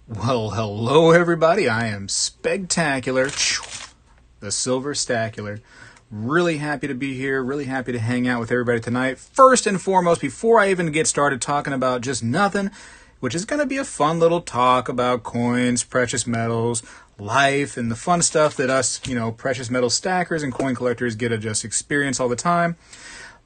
Well, hello everybody. I am Spegtacular, the Silver Stacular. Really happy to be here. Really happy to hang out with everybody tonight. First and foremost, before I even get started talking about just nothing, which is going to be a fun little talk about coins, precious metals, life, and the fun stuff that us, precious metal stackers and coin collectors get to just experience all the time.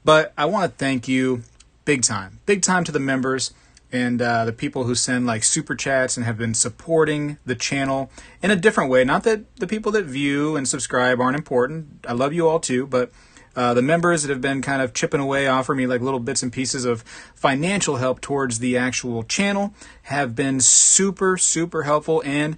But I want to thank you big time to the members and the people who send like super chats and have been supporting the channel in a different way. Not that the people that view and subscribe aren't important. I love you all too, but the members that have been kind of chipping away, offering me like little bits and pieces of financial help towards the actual channel have been super, super helpful, and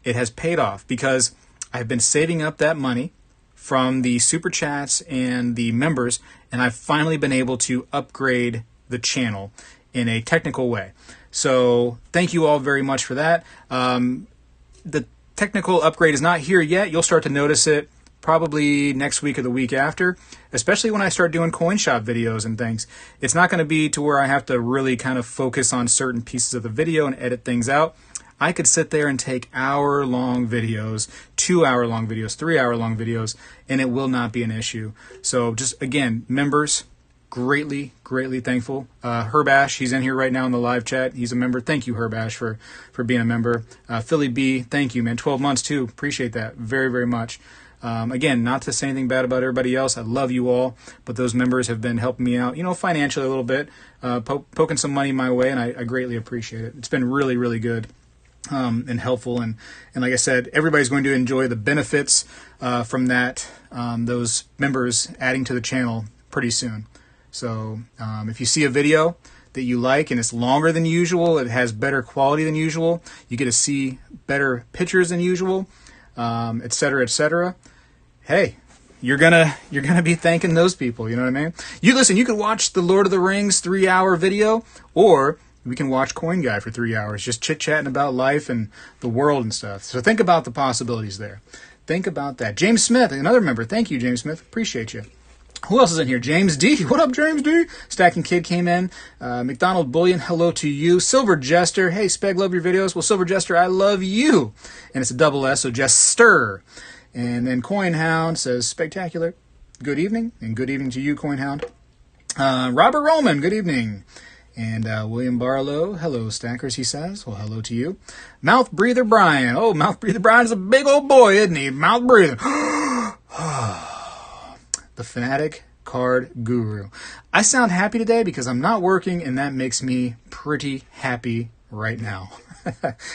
it has paid off because I've been saving up that money from the super chats and the members, and I've finally been able to upgrade the channel in a technical way. So thank you all very much for that. The technical upgrade is not here yet. You'll start to notice it probably next week or the week after, especially when I start doing coin shop videos and things. It's not going to be to where I have to really kind of focus on certain pieces of the video and edit things out. I could sit there and take hour-long videos, 2-hour-long videos, 3-hour-long videos, and it will not be an issue. So just, again, members, greatly thankful. Herbash, he's in here right now in the live chat. He's a member. Thank you, Herbash, for being a member. Philly B, thank you, man. 12 months, too. Appreciate that very, very much. Again, not to say anything bad about everybody else. I love you all, but those members have been helping me out, financially a little bit, poking some money my way, and I greatly appreciate it. It's been really, really good. And helpful, and like I said, everybody's going to enjoy the benefits from that, those members adding to the channel pretty soon. So if you see a video that you like and it's longer than usual, it has better quality than usual, you get to see better pictures than usual, etc., etc. Hey, you're gonna be thanking those people. You know what I mean? You could watch the Lord of the Rings 3-hour video, or we can watch Coin Guy for 3 hours, just chit-chatting about life and the world and stuff. So think about the possibilities there. Think about that. James Smith, another member. Thank you, James Smith. Appreciate you. Who else is in here? James D. What up, James D? Stacking Kid came in. McDonald Bullion, hello to you. Silver Jester, hey, Speg, love your videos. Well, Silver Jester, I love you. And it's a double S, so Jester. And then Coin Hound says, Spectacular, good evening. And good evening to you, Coin Hound. Robert Roman, good evening. And William Barlow, hello, Stackers, he says. Well, hello to you. Mouth Breather Brian. Oh, Mouth Breather Brian is a big old boy, isn't he? Mouth Breather. The Fanatic Card Guru. I sound happy today because I'm not working, and that makes me pretty happy right now.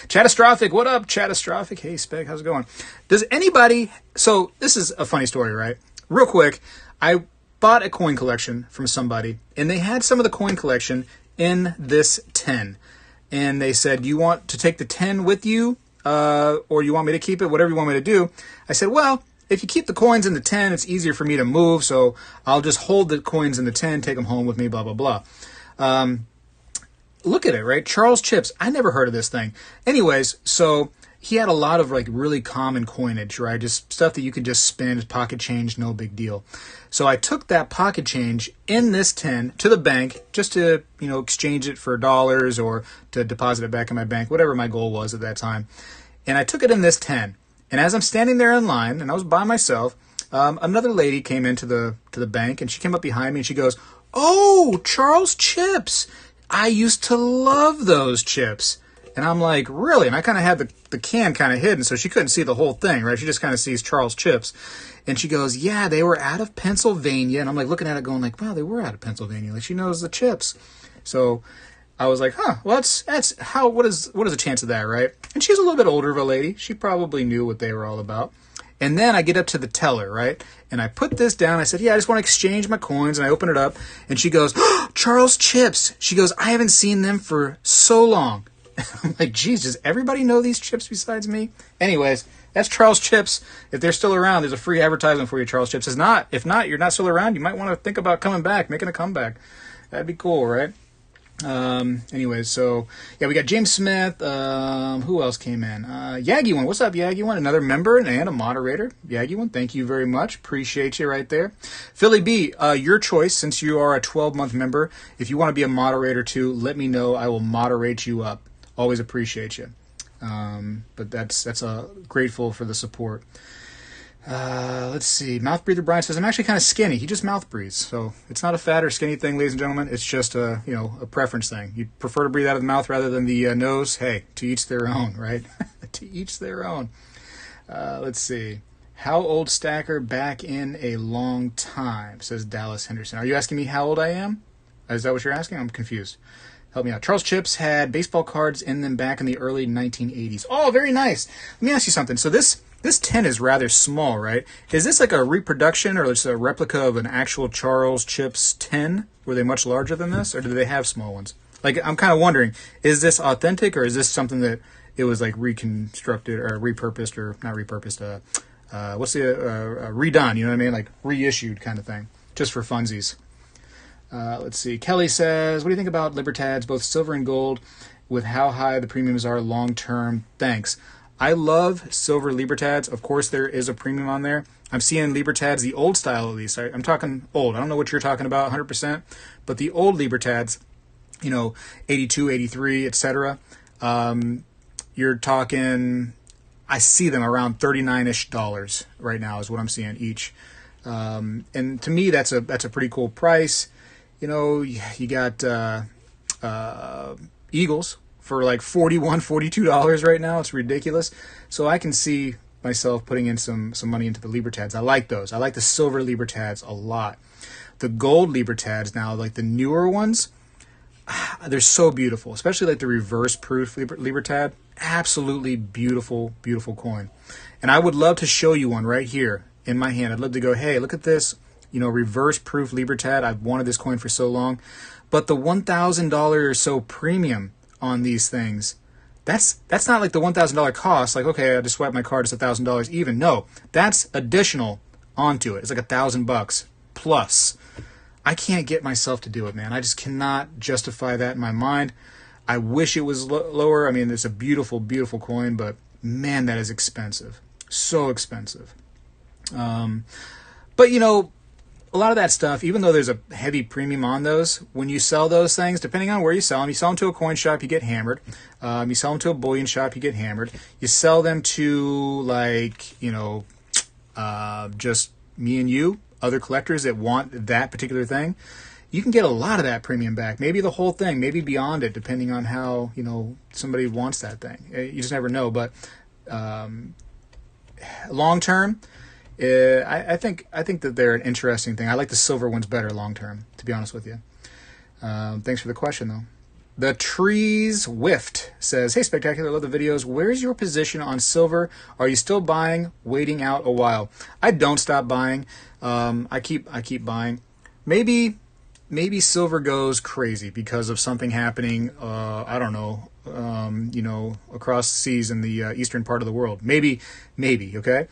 Catastrophic, what up, Catastrophic? Hey, Speg, how's it going? Does anybody... So, this is a funny story, right? Real quick, I bought a coin collection from somebody, and they had some of the coin collection in this 10. And they said, you want to take the 10 with you, or you want me to keep it, whatever you want me to do. I said, well, if you keep the coins in the 10, it's easier for me to move, so I'll just hold the coins in the 10, take them home with me, blah, blah, blah. Look at it, right? Charles Chips. I never heard of this thing. Anyways, so he had a lot of like really common coinage, right? Just stuff that you could just spend, pocket change, no big deal. So I took that pocket change in this 10 to the bank just to, exchange it for dollars or to deposit it back in my bank, whatever my goal was at that time. And I took it in this 10. And as I'm standing there in line, and I was by myself, another lady came into the bank, and she came up behind me, and she goes, "Oh, Charles Chips. I used to love those chips." And I'm like, really? And I kind of had the can kind of hidden, so she couldn't see the whole thing, right? She just kind of sees Charles Chips. And she goes, "Yeah, they were out of Pennsylvania." And I'm like looking at it going like, wow, they were out of Pennsylvania. Like, she knows the chips. So I was like, huh, well, what is the chance of that, right? And she's a little bit older of a lady. She probably knew what they were all about. And then I get up to the teller, right? And I put this down. I said, yeah, I just want to exchange my coins. And I open it up. And she goes, oh, Charles Chips. She goes, I haven't seen them for so long. I'm like, geez, does everybody know these chips besides me? Anyways, that's Charles Chips. If they're still around, there's a free advertisement for you, Charles Chips. If not, you're not still around, you might want to think about coming back, making a comeback. That'd be cool, right? Anyways, so yeah, we got James Smith. Who else came in? Yaggy One. What's up, Yaggy One? Another member and a moderator. Yaggy One, thank you very much. Appreciate you right there. Philly B, your choice. Since you are a 12-month member, if you want to be a moderator too, let me know. I will moderate you up. Always appreciate you. But that's grateful for the support. Let's see. Mouth breather Brian says, I'm actually kind of skinny. He just mouth breathes. So it's not a fat or skinny thing, ladies and gentlemen. It's just a preference thing. You prefer to breathe out of the mouth rather than the nose. Hey, to each their own, right? To each their own. Let's see. How old stacker back in a long time, says Dallas Henderson. Are you asking me how old I am? Is that what you're asking? I'm confused. Help me out. Charles Chips had baseball cards in them back in the early 1980s. Oh, very nice. Let me ask you something. So this 10 is rather small, right? Is this like a reproduction or just a replica of an actual Charles Chips 10? Were they much larger than this, or do they have small ones? Like, I'm kind of wondering, is this authentic, or is this something that it was like reconstructed or repurposed, or not repurposed, redone, you know what I mean? Like reissued kind of thing, just for funsies. Let's see. Kelly says, what do you think about Libertads, both silver and gold, with how high the premiums are long term? Thanks. I love silver Libertads. Of course, there is a premium on there. I'm seeing Libertads, the old style at least. I'm talking old. I don't know what you're talking about 100%, but the old Libertads, 82, 83, etc. You're talking, I see them around $39-ish right now is what I'm seeing each. And to me, that's a pretty cool price. You got Eagles for like $41, $42 right now. It's ridiculous. So I can see myself putting in some money into the Libertads. I like those. I like the silver Libertads a lot. The gold Libertads now, like the newer ones, they're so beautiful, especially like the reverse proof Libertad. Absolutely beautiful, beautiful coin. And I would love to show you one right here in my hand. I'd love to go, hey, look at this, reverse proof Libertad. I've wanted this coin for so long. But the $1,000 or so premium on these things, that's not like the $1,000 cost. Like, okay, I just swipe my card, it's $1,000 even. No, that's additional onto it. It's like $1,000 plus. I can't get myself to do it, man. I just cannot justify that in my mind. I wish it was lower. I mean, it's a beautiful, beautiful coin, but man, that is expensive. So expensive. But, a lot of that stuff, even though there's a heavy premium on those, when you sell those things, depending on where you sell them to a coin shop, you get hammered. You sell them to a bullion shop, you get hammered. You sell them to, just me and you, other collectors that want that particular thing, you can get a lot of that premium back. Maybe the whole thing, maybe beyond it, depending on how, somebody wants that thing. You just never know. But long term, I think that they're an interesting thing. I like the silver ones better long term, to be honest with you. Thanks for the question, though. The Trees Whiffed says, hey, Spectacular, love the videos. Where's your position on silver? Are you still buying, waiting out a while? I don't stop buying. I keep buying. Maybe silver goes crazy because of something happening, I don't know, across the seas in the eastern part of the world. Maybe, okay?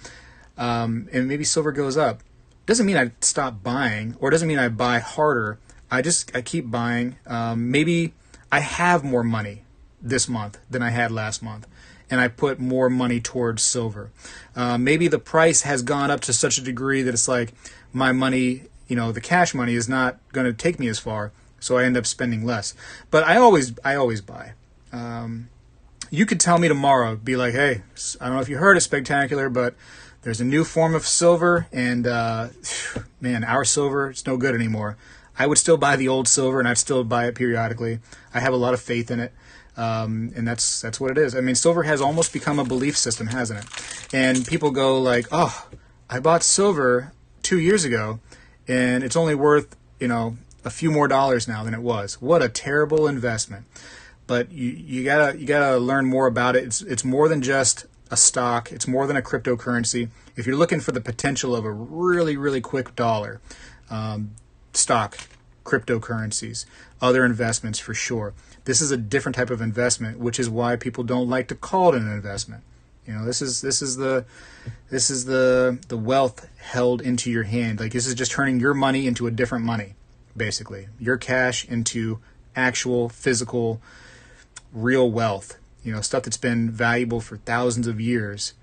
And maybe silver goes up. Doesn't mean I stop buying, or doesn't mean I buy harder. I keep buying. Maybe I have more money this month than I had last month, and I put more money towards silver. Maybe the price has gone up to such a degree that it's like my money, the cash money is not going to take me as far, so I end up spending less. But I always buy. You could tell me tomorrow, be like, hey, I don't know if you heard of Spectacular, but there's a new form of silver, and man, our silver, it's no good anymore. I would still buy the old silver, and I'd still buy it periodically. I have a lot of faith in it, and that's what it is. I mean, silver has almost become a belief system, hasn't it? And people go like, oh, I bought silver 2 years ago, and it's only worth, a few more dollars now than it was. What a terrible investment. But you gotta learn more about it. It's more than just a stock. It's more than a cryptocurrency. If you're looking for the potential of a really, really quick dollar, stock, cryptocurrencies, other investments for sure. This is a different type of investment, which is why people don't like to call it an investment. This is the wealth held into your hand. Like, this is just turning your money into a different money, basically. Your cash into actual physical, real wealth. Stuff that's been valuable for thousands of years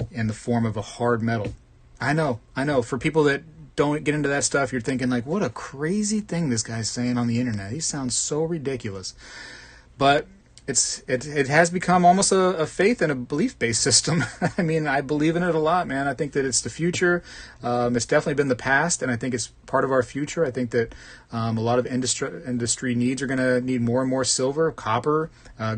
in the form of a hard metal. I know. For people that don't get into that stuff, you're thinking like, what a crazy thing this guy's saying on the internet. He sounds so ridiculous. But it has become almost a faith and a belief-based system. I mean, I believe in it a lot, man. I think that it's the future. It's definitely been the past, and I think it's part of our future. I think that a lot of industry needs are going to need more and more silver, copper,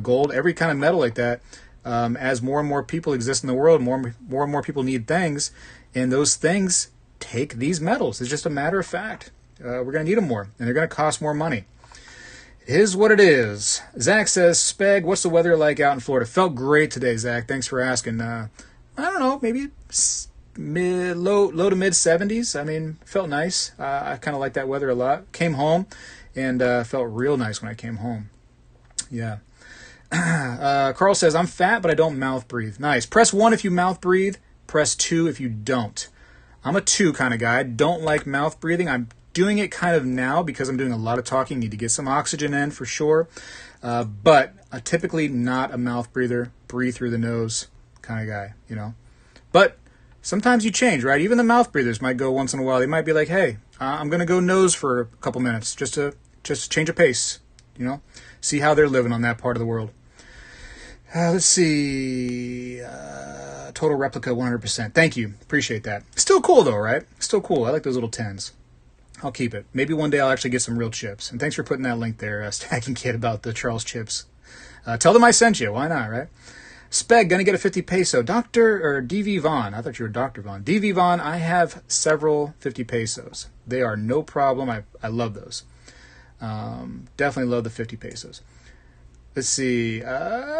gold, every kind of metal like that. As more and more people exist in the world, more and more people need things, and those things take these metals. It's just a matter of fact. We're going to need them more, and they're going to cost more money. It is what it is. Zach says, Speg, what's the weather like out in Florida? Felt great today, Zach. Thanks for asking. I don't know, maybe low to mid 70s. I mean, felt nice. I kind of like that weather a lot. Came home and felt real nice when I came home. Yeah. Carl says, I'm fat, but I don't mouth breathe. Nice. Press 1 if you mouth breathe. Press 2 if you don't. I'm a 2 kind of guy. I don't like mouth breathing. I'm doing it kind of now because I'm doing a lot of talking. Need to get some oxygen in for sure. But typically not a mouth breather, breathe through the nose kind of guy, you know. But sometimes you change, right? Even the mouth breathers might go once in a while. They might be like, hey, I'm going to go nose for a couple minutes just to change a pace, you know. See how they're living on that part of the world. Let's see. Total replica 100%. Thank you. Appreciate that. Still cool though, right? Still cool. I like those little 10s. I'll keep it. Maybe one day I'll actually get some real chips. And thanks for putting that link there, Stacking Kid, about the Charles chips. Tell them I sent you. Why not, right? Speg, gonna get a 50 peso. Dr. or DV Vaughn. I thought you were Dr. Vaughn. DV Vaughn, I have several 50 pesos. They are no problem. I love those. Definitely love the 50 pesos. Let's see.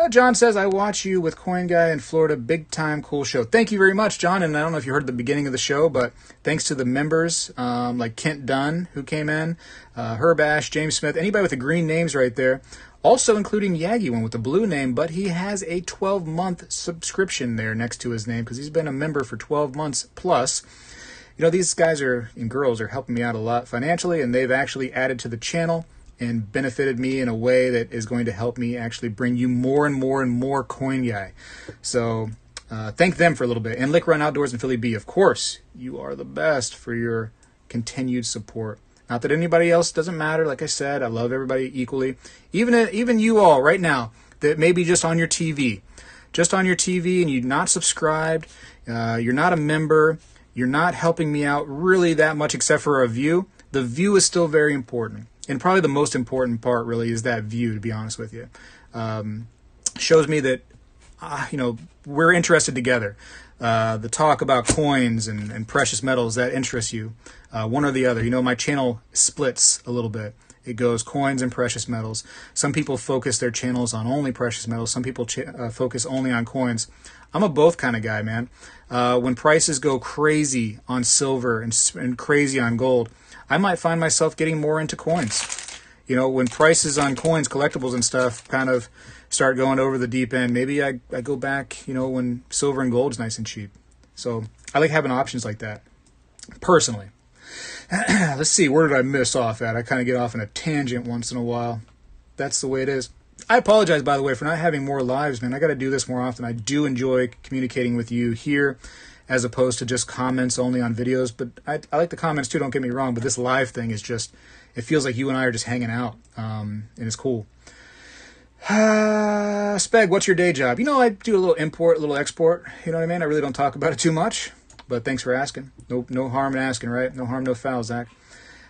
John says, I watch you with Coin Guy in Florida. Big time cool show. Thank you very much, John. And I don't know if you heard the beginning of the show, but thanks to the members like Kent Dunn, who came in, Herb Ash, James Smith, anybody with the green names right there. Also including Yagi, one with the blue name, but he has a 12-month subscription there next to his name because he's been a member for 12 months plus. You know, these guys and girls are helping me out a lot financially, and they've actually added to the channel and benefited me in a way that is going to help me actually bring you more and more and more Coin Guy. So thank them for a little bit. And Lick Run Outdoors and Philly B, of course, you are the best for your continued support. Not that anybody else doesn't matter. Like I said, I love everybody equally. Even you all right now that may be just on your TV. Just on your TV and you're not subscribed, you're not a member, you're not helping me out really that much except for a view. The view is still very important. And probably the most important part really is that view, to be honest with you. Shows me that, we're interested together. The talk about coins and precious metals, that interests you. One or the other. You know, my channel splits a little bit. It goes coins and precious metals. Some people focus their channels on only precious metals. Some people focus only on coins. I'm a both kind of guy, man. When prices go crazy on silver and crazy on gold, I might find myself getting more into coins. You know, when prices on coins, collectibles and stuff kind of start going over the deep end, maybe I go back, when silver and gold's nice and cheap. So I like having options like that, personally. Let's see, where did I miss off at? I kind of get off in a tangent once in a while. That's the way it is. I apologize, by the way, for not having more lives, man. I got to do this more often. I do enjoy communicating with you here as opposed to just comments only on videos. But I like the comments too, don't get me wrong. But this live thing is just, it feels like you and I are just hanging out. And it's cool. Speg, what's your day job? I do a little import, a little export. You know what I mean? I really don't talk about it too much. But thanks for asking. No harm in asking, right? No harm, no foul, Zach.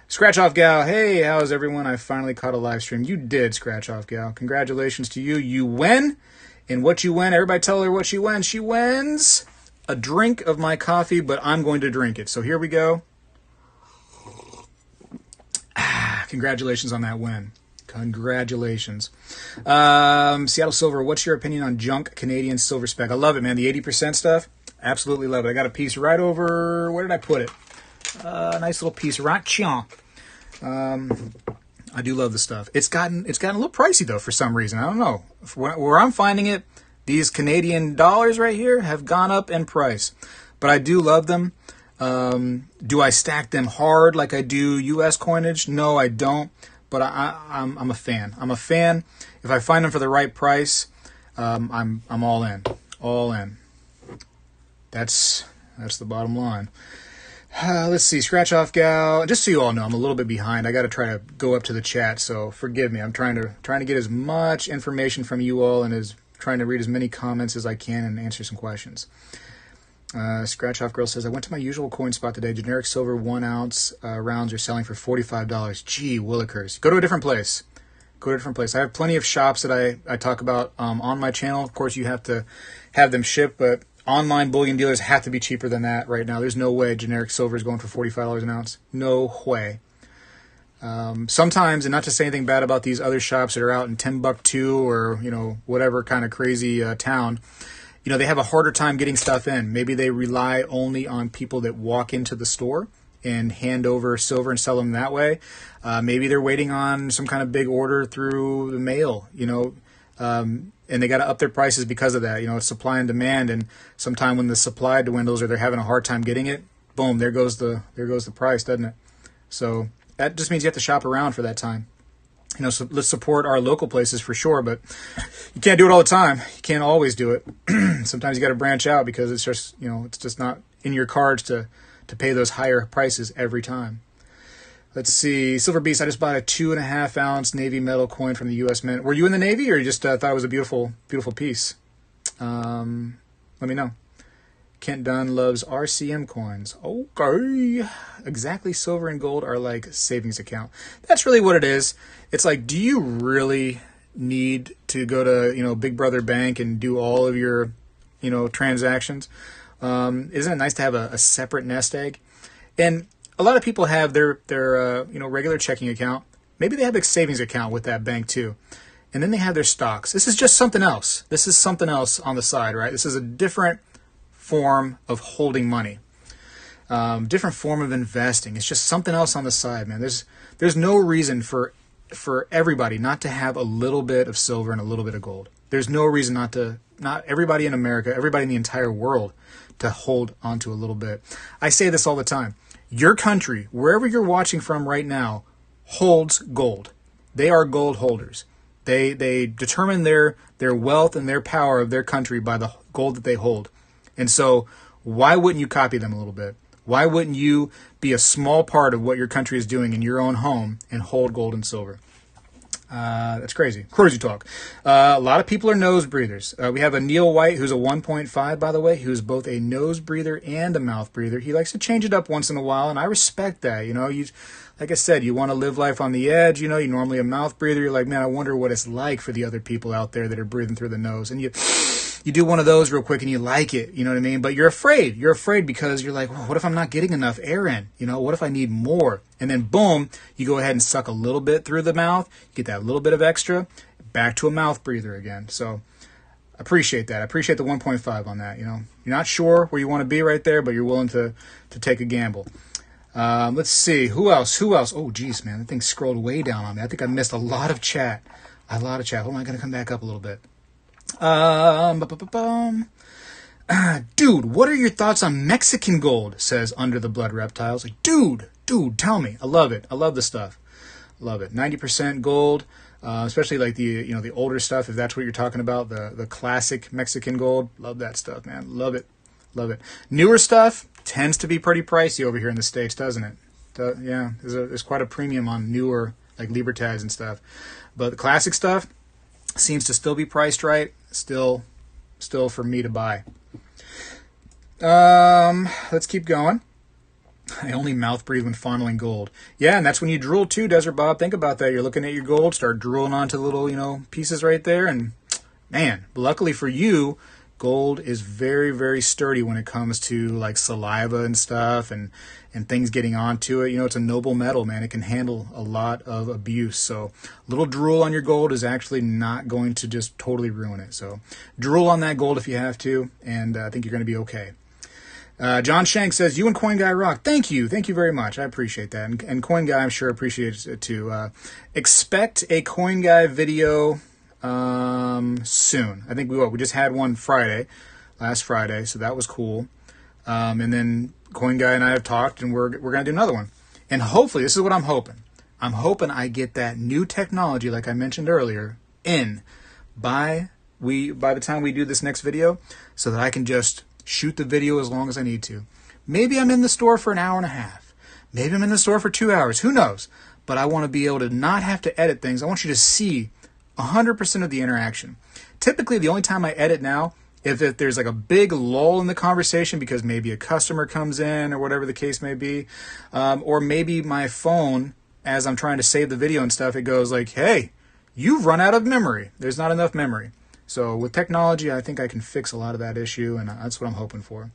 Scratch Off Gal, hey, how's everyone? I finally caught a live stream. You did, Scratch Off Gal. Congratulations to you. You win. And what you win, everybody tell her what she wins. She wins a drink of my coffee, but I'm going to drink it. So here we go. Congratulations on that win. Congratulations. Seattle Silver, what's your opinion on junk Canadian silver spec? I love it, man. The 80% stuff, absolutely love it. I got a piece right over, where did I put it? Nice little piece right here. I do love the stuff. It's gotten a little pricey though for some reason. I don't know. Where I'm finding it, these Canadian dollars right here have gone up in price. But I do love them. Do I stack them hard like I do U.S. coinage? No, I don't. But I'm a fan. I'm a fan. If I find them for the right price, I'm all in. All in. That's the bottom line. Let's see, Scratch Off Gal. Just so you all know, I'm a little bit behind. I got to try to go up to the chat, so forgive me. I'm trying to get as much information from you all and trying to read as many comments as I can and answer some questions. Scratch Off Girl says, I went to my usual coin spot today. Generic silver 1 ounce rounds are selling for $45. Gee willikers. Go to a different place. Go to a different place. I have plenty of shops that I talk about on my channel. Of course, you have to have them shipped, but online bullion dealers have to be cheaper than that right now. There's no way generic silver is going for $45 an ounce. No way. Sometimes, and not to say anything bad about these other shops that are out in Timbuktu or, whatever kind of crazy town, they have a harder time getting stuff in. Maybe they rely only on people that walk into the store and hand over silver and sell them that way. Maybe they're waiting on some kind of big order through the mail, and they got to up their prices because of that. It's supply and demand, and sometime when the supply dwindles or they're having a hard time getting it, boom, there goes the price, doesn't it? So that just means you have to shop around for that time. So let's support our local places for sure, but you can't do it all the time. You can't always do it. Sometimes you got to branch out because it's just, it's just not in your cards to pay those higher prices every time. Let's see. Silver Beast, I just bought a 2.5 ounce Navy metal coin from the U.S. Mint. Were you in the Navy or you just thought it was a beautiful, beautiful piece? Let me know. Kent Dunn loves RCM coins. Okay. Exactly, silver and gold are like savings account. That's really what it is. It's like, do you really need to go to, Big Brother Bank and do all of your, transactions? Isn't it nice to have a separate nest egg? And a lot of people have their regular checking account. Maybe they have a savings account with that bank too. And then they have their stocks. This is just something else. This is something else on the side, right? This is a different form of holding money. Different form of investing. It's just something else on the side, man. There's no reason for everybody not to have a little bit of silver and a little bit of gold. There's no reason not everybody in America, everybody in the entire world to hold onto a little bit. I say this all the time. Your country, wherever you're watching from right now, holds gold. They are gold holders. They determine their wealth and their power of their country by the gold that they hold. And so why wouldn't you copy them a little bit? Why wouldn't you be a small part of what your country is doing in your own home and hold gold and silver? That's crazy. Crazy talk. A lot of people are nose breathers. We have a Neil White, who's a 1.5, by the way, who's both a nose breather and a mouth breather. He likes to change it up once in a while, and I respect that. Like I said, you want to live life on the edge. You're normally a mouth breather. You're like, man, I wonder what it's like for the other people out there that are breathing through the nose. And you do one of those real quick and you like it, you know what I mean? But you're afraid. You're afraid because you're like, well, what if I'm not getting enough air in? What if I need more? And then boom, you go ahead and suck a little bit through the mouth, you get that little bit of extra, back to a mouth breather again. So appreciate that. I appreciate the 1.5 on that. You're not sure where you want to be right there, but you're willing to take a gamble. Let's see. Who else? Oh, geez, man, that thing scrolled way down on me. I think I missed a lot of chat. Hold on, I'm going to come back up a little bit. Dude, what are your thoughts on Mexican gold? Says Under the Blood Reptiles. Like, dude, tell me. I love it. I love the stuff. Love it. 90% gold, especially like the older stuff. If that's what you're talking about, the classic Mexican gold. Love that stuff, man. Love it. Newer stuff tends to be pretty pricey over here in the States, doesn't it? Yeah, there's quite a premium on newer like Libertads and stuff. But the classic stuff seems to still be priced right. Still for me to buy. Let's keep going. I only mouth breathe when fondling gold. Yeah, and that's when you drool too, Desert Bob. Think about that. You're looking at your gold, start drooling onto little, pieces right there. And man, luckily for you, gold is very, very sturdy when it comes to like saliva and stuff and things getting onto it. It's a noble metal, man. It can handle a lot of abuse. So a little drool on your gold is actually not going to just totally ruin it. So drool on that gold if you have to, and I think you're going to be okay. John Shank says, you and Coin Guy rock. Thank you very much. I appreciate that. And Coin Guy, I'm sure, appreciates it too. Expect a Coin Guy video soon. I think we just had one last Friday, so that was cool. And then Coin Guy and I have talked, and we're going to do another one. And hopefully, this is what I'm hoping. I'm hoping I get that new technology, like I mentioned earlier, by the time we do this next video, so that I can just shoot the video as long as I need to. Maybe I'm in the store for an hour and a half. Maybe I'm in the store for 2 hours. Who knows? But I want to be able to not have to edit things. I want you to see 100% of the interaction. Typically, the only time I edit now, if there's like a big lull in the conversation because maybe a customer comes in or whatever the case may be, or maybe my phone, as I'm trying to save the video and stuff, it goes like, hey, you've run out of memory. There's not enough memory. So with technology, I think I can fix a lot of that issue, and that's what I'm hoping for.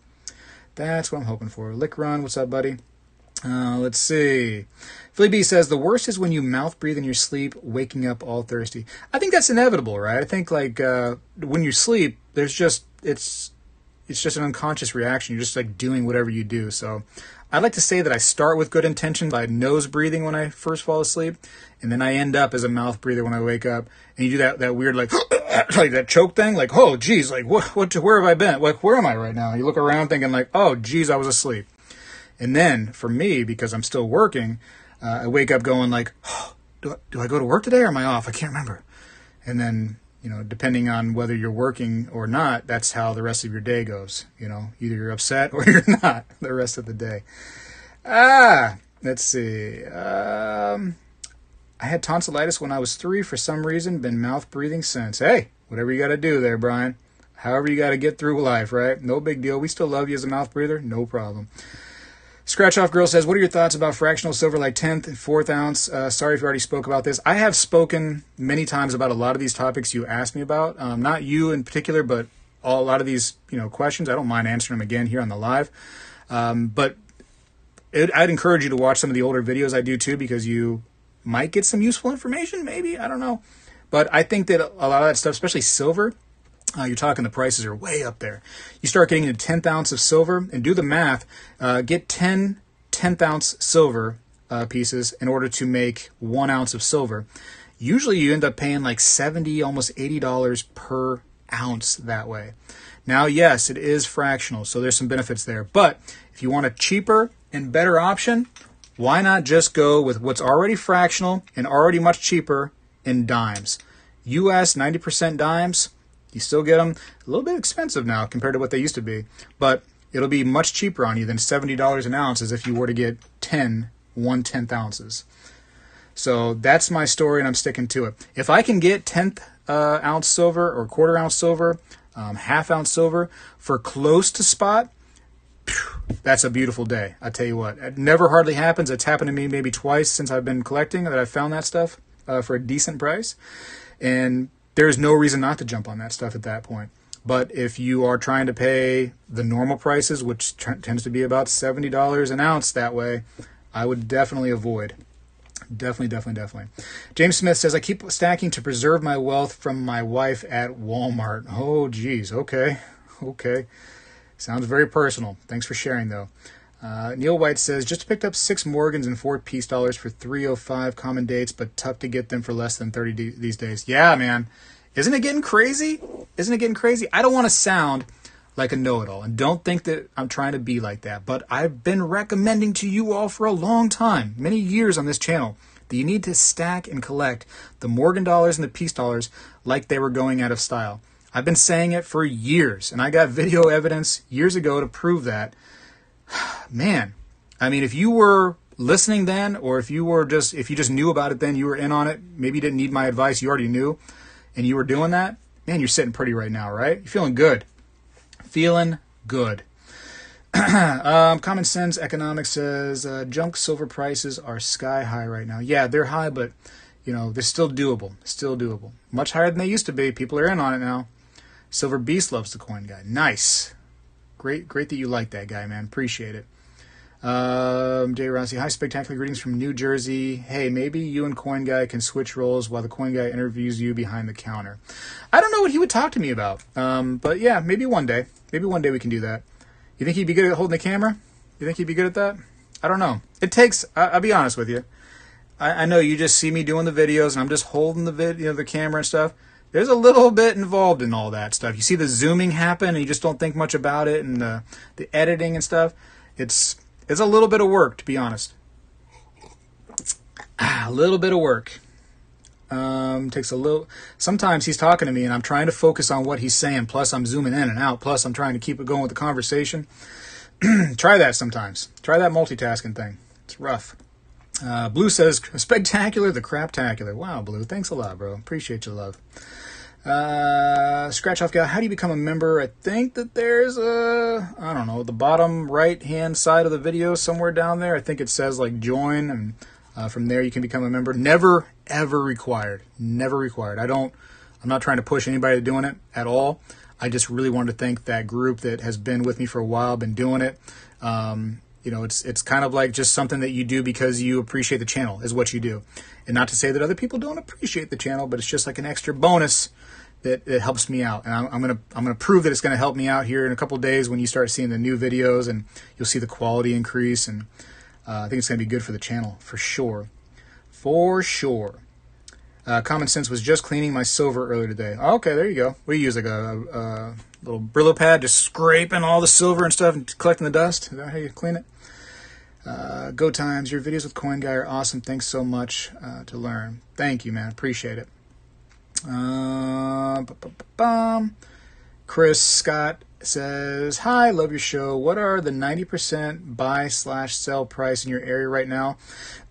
That's what I'm hoping for. Lick Run, what's up, buddy? Let's see. Philly B says, the worst is when you mouth breathe in your sleep, waking up all thirsty. I think that's inevitable, right? I think like when you sleep, there's just, it's just an unconscious reaction. You're just like doing whatever you do. So I'd like to say that I start with good intention by nose breathing when I first fall asleep, and then I end up as a mouth breather when I wake up. And you do that weird like like that choke thing, like, oh geez, like where have I been? Like, where am I right now? You look around thinking like, oh geez, I was asleep. And then for me, because I'm still working, I wake up going like, oh, do I go to work today or am I off? I can't remember. And then, you know, depending on whether you're working or not, that's how the rest of your day goes. You know, either you're upset or you're not the rest of the day. Let's see. I had tonsillitis when I was 3 for some reason, been mouth breathing since. Hey, whatever you got to do there, Brian. However you got to get through life, right? No big deal. We still love you as a mouth breather. No problem. Scratch Off Girl says, what are your thoughts about fractional silver like 10th and 4th ounce? Sorry if you already spoke about this. I have spoken many times about a lot of these topics you asked me about. Not you in particular, but a lot of these questions. I don't mind answering them again here on the live. But I'd encourage you to watch some of the older videos I do too, because you might get some useful information, maybe. I don't know. But I think that a lot of that stuff, especially silver, you're talking the prices are way up there. You start getting into 10th ounce of silver, and do the math. Get 10 10th ounce silver pieces in order to make 1 ounce of silver. Usually you end up paying like $70, almost $80 per ounce that way. Now, yes, it is fractional, so there's some benefits there. But if you want a cheaper and better option, why not just go with what's already fractional and already much cheaper in dimes? US 90% dimes. You still get them a little bit expensive now compared to what they used to be, but it'll be much cheaper on you than $70 an ounce as if you were to get 1/10 ounces. So that's my story, and I'm sticking to it. If I can get 10th ounce silver or 1/4 ounce silver, 1/2 ounce silver for close to spot, that's a beautiful day. I tell you what, it never hardly happens. It's happened to me maybe twice since I've been collecting that I've found that stuff for a decent price, and there's no reason not to jump on that stuff at that point. But if you are trying to pay the normal prices, which tends to be about $70 an ounce that way, I would definitely avoid. Definitely. James Smith says, I keep stacking to preserve my wealth from my wife at Walmart. Oh, geez. Okay. Sounds very personal. Thanks for sharing, though. Neil White says, just picked up 6 Morgans and 4 Peace dollars for $3.05 common dates, but tough to get them for less than 30 these days. Yeah, man. Isn't it getting crazy? I don't want to sound like a know-it-all, and don't think that I'm trying to be like that, but I've been recommending to you all for a long time, many years on this channel, that you need to stack and collect the Morgan dollars and the Peace dollars like they were going out of style. I've been saying it for years, and I got video evidence years ago to prove that. Man, I mean, if you were listening then, or if you just knew about it then, you were in on it, maybe you didn't need my advice, you already knew, and you were doing that, man, you're sitting pretty right now, right? You're feeling good. Common Sense Economics says, junk silver prices are sky high right now. Yeah, they're high, but, they're still doable. Much higher than they used to be. People are in on it now. Silver Beast loves the coin guy. Nice. Great that you like that guy, man. Appreciate it. Jay Rossi, hi, Spectacular. Greetings from New Jersey. Hey, maybe you and Coin Guy can switch roles while the Coin Guy interviews you behind the counter. I don't know what he would talk to me about. But yeah, maybe one day. Maybe one day we can do that. You think he'd be good at holding the camera? You think he'd be good at that? I don't know. It takes, I'll be honest with you. I know you just see me doing the videos and I'm just holding the camera and stuff. There's a little bit involved in all that stuff. You see the zooming happen and you just don't think much about it, and the editing and stuff. It's a little bit of work, to be honest. A little bit of work. Takes a little. Sometimes he's talking to me and I'm trying to focus on what he's saying. Plus I'm zooming in and out. Plus I'm trying to keep it going with the conversation. Try that sometimes. Try that multitasking thing. It's rough. Blue says, Spegtacular, the craptacular. Wow, Blue. Thanks a lot, bro. Appreciate your love. Scratch off guy, how do you become a member? I think that there's I don't know, the bottom right hand side of the video somewhere down there. I think it says like join, and from there you can become a member. Never ever required. Never required. I'm not trying to push anybody to doing it at all. I just really wanted to thank that group that has been with me for a while, been doing it. You know, it's kind of like just something that you do because you appreciate the channel is what you do. And not to say that other people don't appreciate the channel, but it's just like an extra bonus that helps me out. And I'm gonna prove that it's gonna help me out here in a couple of days when you start seeing the new videos, and you'll see the quality increase. And I think it's gonna be good for the channel for sure. For sure. Common Sense was just cleaning my silver earlier today. Okay, there you go. We use like a little Brillo pad, just scraping all the silver and stuff and collecting the dust. Is that how you clean it? Go Times, your videos with Coin Guy are awesome. Thanks so much to learn. Thank you, man. Appreciate it. Chris Scott says, hi, love your show. What are the 90% buy/sell price in your area right now?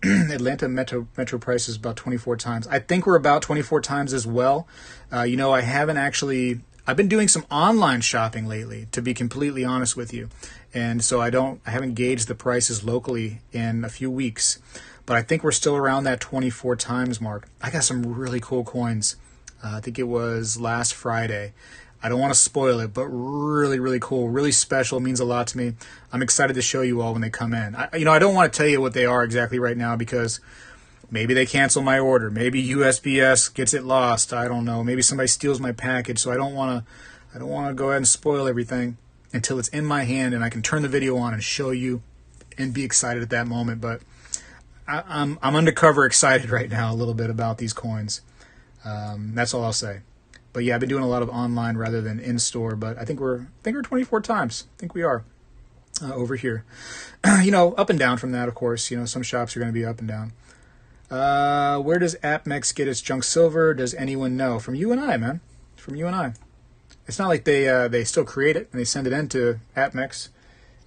Atlanta metro price is about 24 times. I think we're about 24 times as well. You know, I've been doing some online shopping lately, to be completely honest with you. And so I haven't gauged the prices locally in a few weeks, but I think we're still around that 24 times mark. I got some really cool coins. I think it was last Friday. I don't want to spoil it, but really, really cool, really special, means a lot to me. I'm excited to show you all when they come in. I don't want to tell you what they are exactly right now because maybe they cancel my order. Maybe USPS gets it lost. I don't know. Maybe somebody steals my package. So I don't want to go ahead and spoil everything until it's in my hand and I can turn the video on and show you and be excited at that moment. But I'm undercover excited right now a little bit about these coins. That's all I'll say. But yeah, I've been doing a lot of online rather than in store. But I think we're 24 times. I think we are over here. Up and down from that, of course. Some shops are going to be up and down. Where does AppMex get its junk silver? Does anyone know? From you and I, man. From you and I. It's not like they still create it and they send it into AppMex.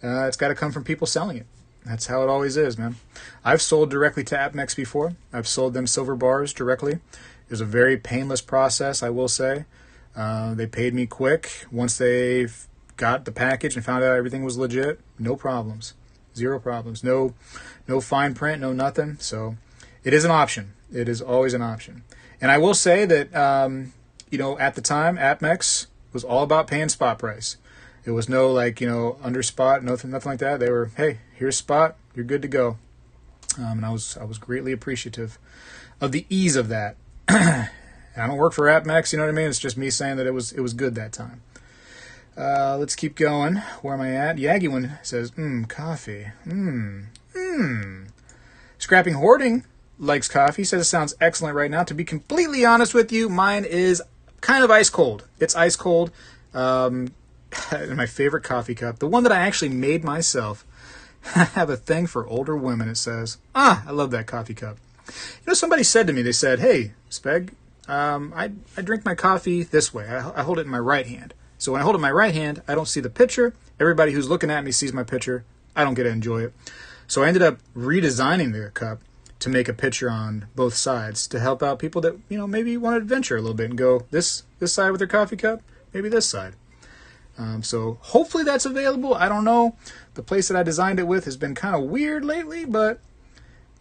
It's got to come from people selling it. That's how it always is, man. I've sold directly to AppMex before. I've sold them silver bars directly. It was a very painless process, I will say. They paid me quick. Once they got the package and found out everything was legit, no problems. Zero problems. No fine print, no nothing. So it is an option. It is always an option. And I will say that, at the time, AppMex was all about paying spot price. It was no under spot, nothing like that. They were, hey, here's spot, you're good to go. And I was greatly appreciative of the ease of that. I don't work for AppMex, you know what I mean? It's just me saying that it was good that time. Let's keep going. Where am I at? Yaggyone says, coffee. Scrapping Hoarding likes coffee. Says it sounds excellent right now. To be completely honest with you, mine is kind of ice cold. It's ice cold. My favorite coffee cup, the one that I actually made myself. I have a thing for older women, it says. I love that coffee cup. Somebody said to me, they said, hey, Speg, I drink my coffee this way. I hold it in my right hand. So when I hold it in my right hand, I don't see the picture. Everybody who's looking at me sees my picture. I don't get to enjoy it. So I ended up redesigning the cup to make a picture on both sides to help out people that, maybe want to adventure a little bit and go this side with their coffee cup, maybe this side. So hopefully that's available. I don't know. The place that I designed it with has been kind of weird lately, but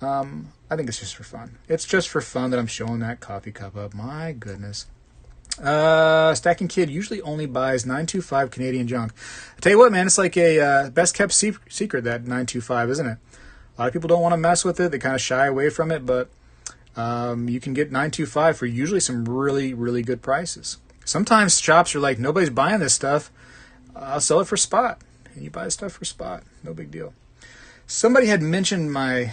I think it's just for fun. It's just for fun that I'm showing that coffee cup up. My goodness. Stacking Kid usually only buys 925 Canadian junk. I tell you what, man, it's like a best kept secret, that 925, isn't it? A lot of people don't want to mess with it. They kind of shy away from it, but you can get 925 for usually some really, really good prices. Sometimes shops are like, nobody's buying this stuff. I'll sell it for spot. And you buy stuff for spot. No big deal. Somebody had mentioned my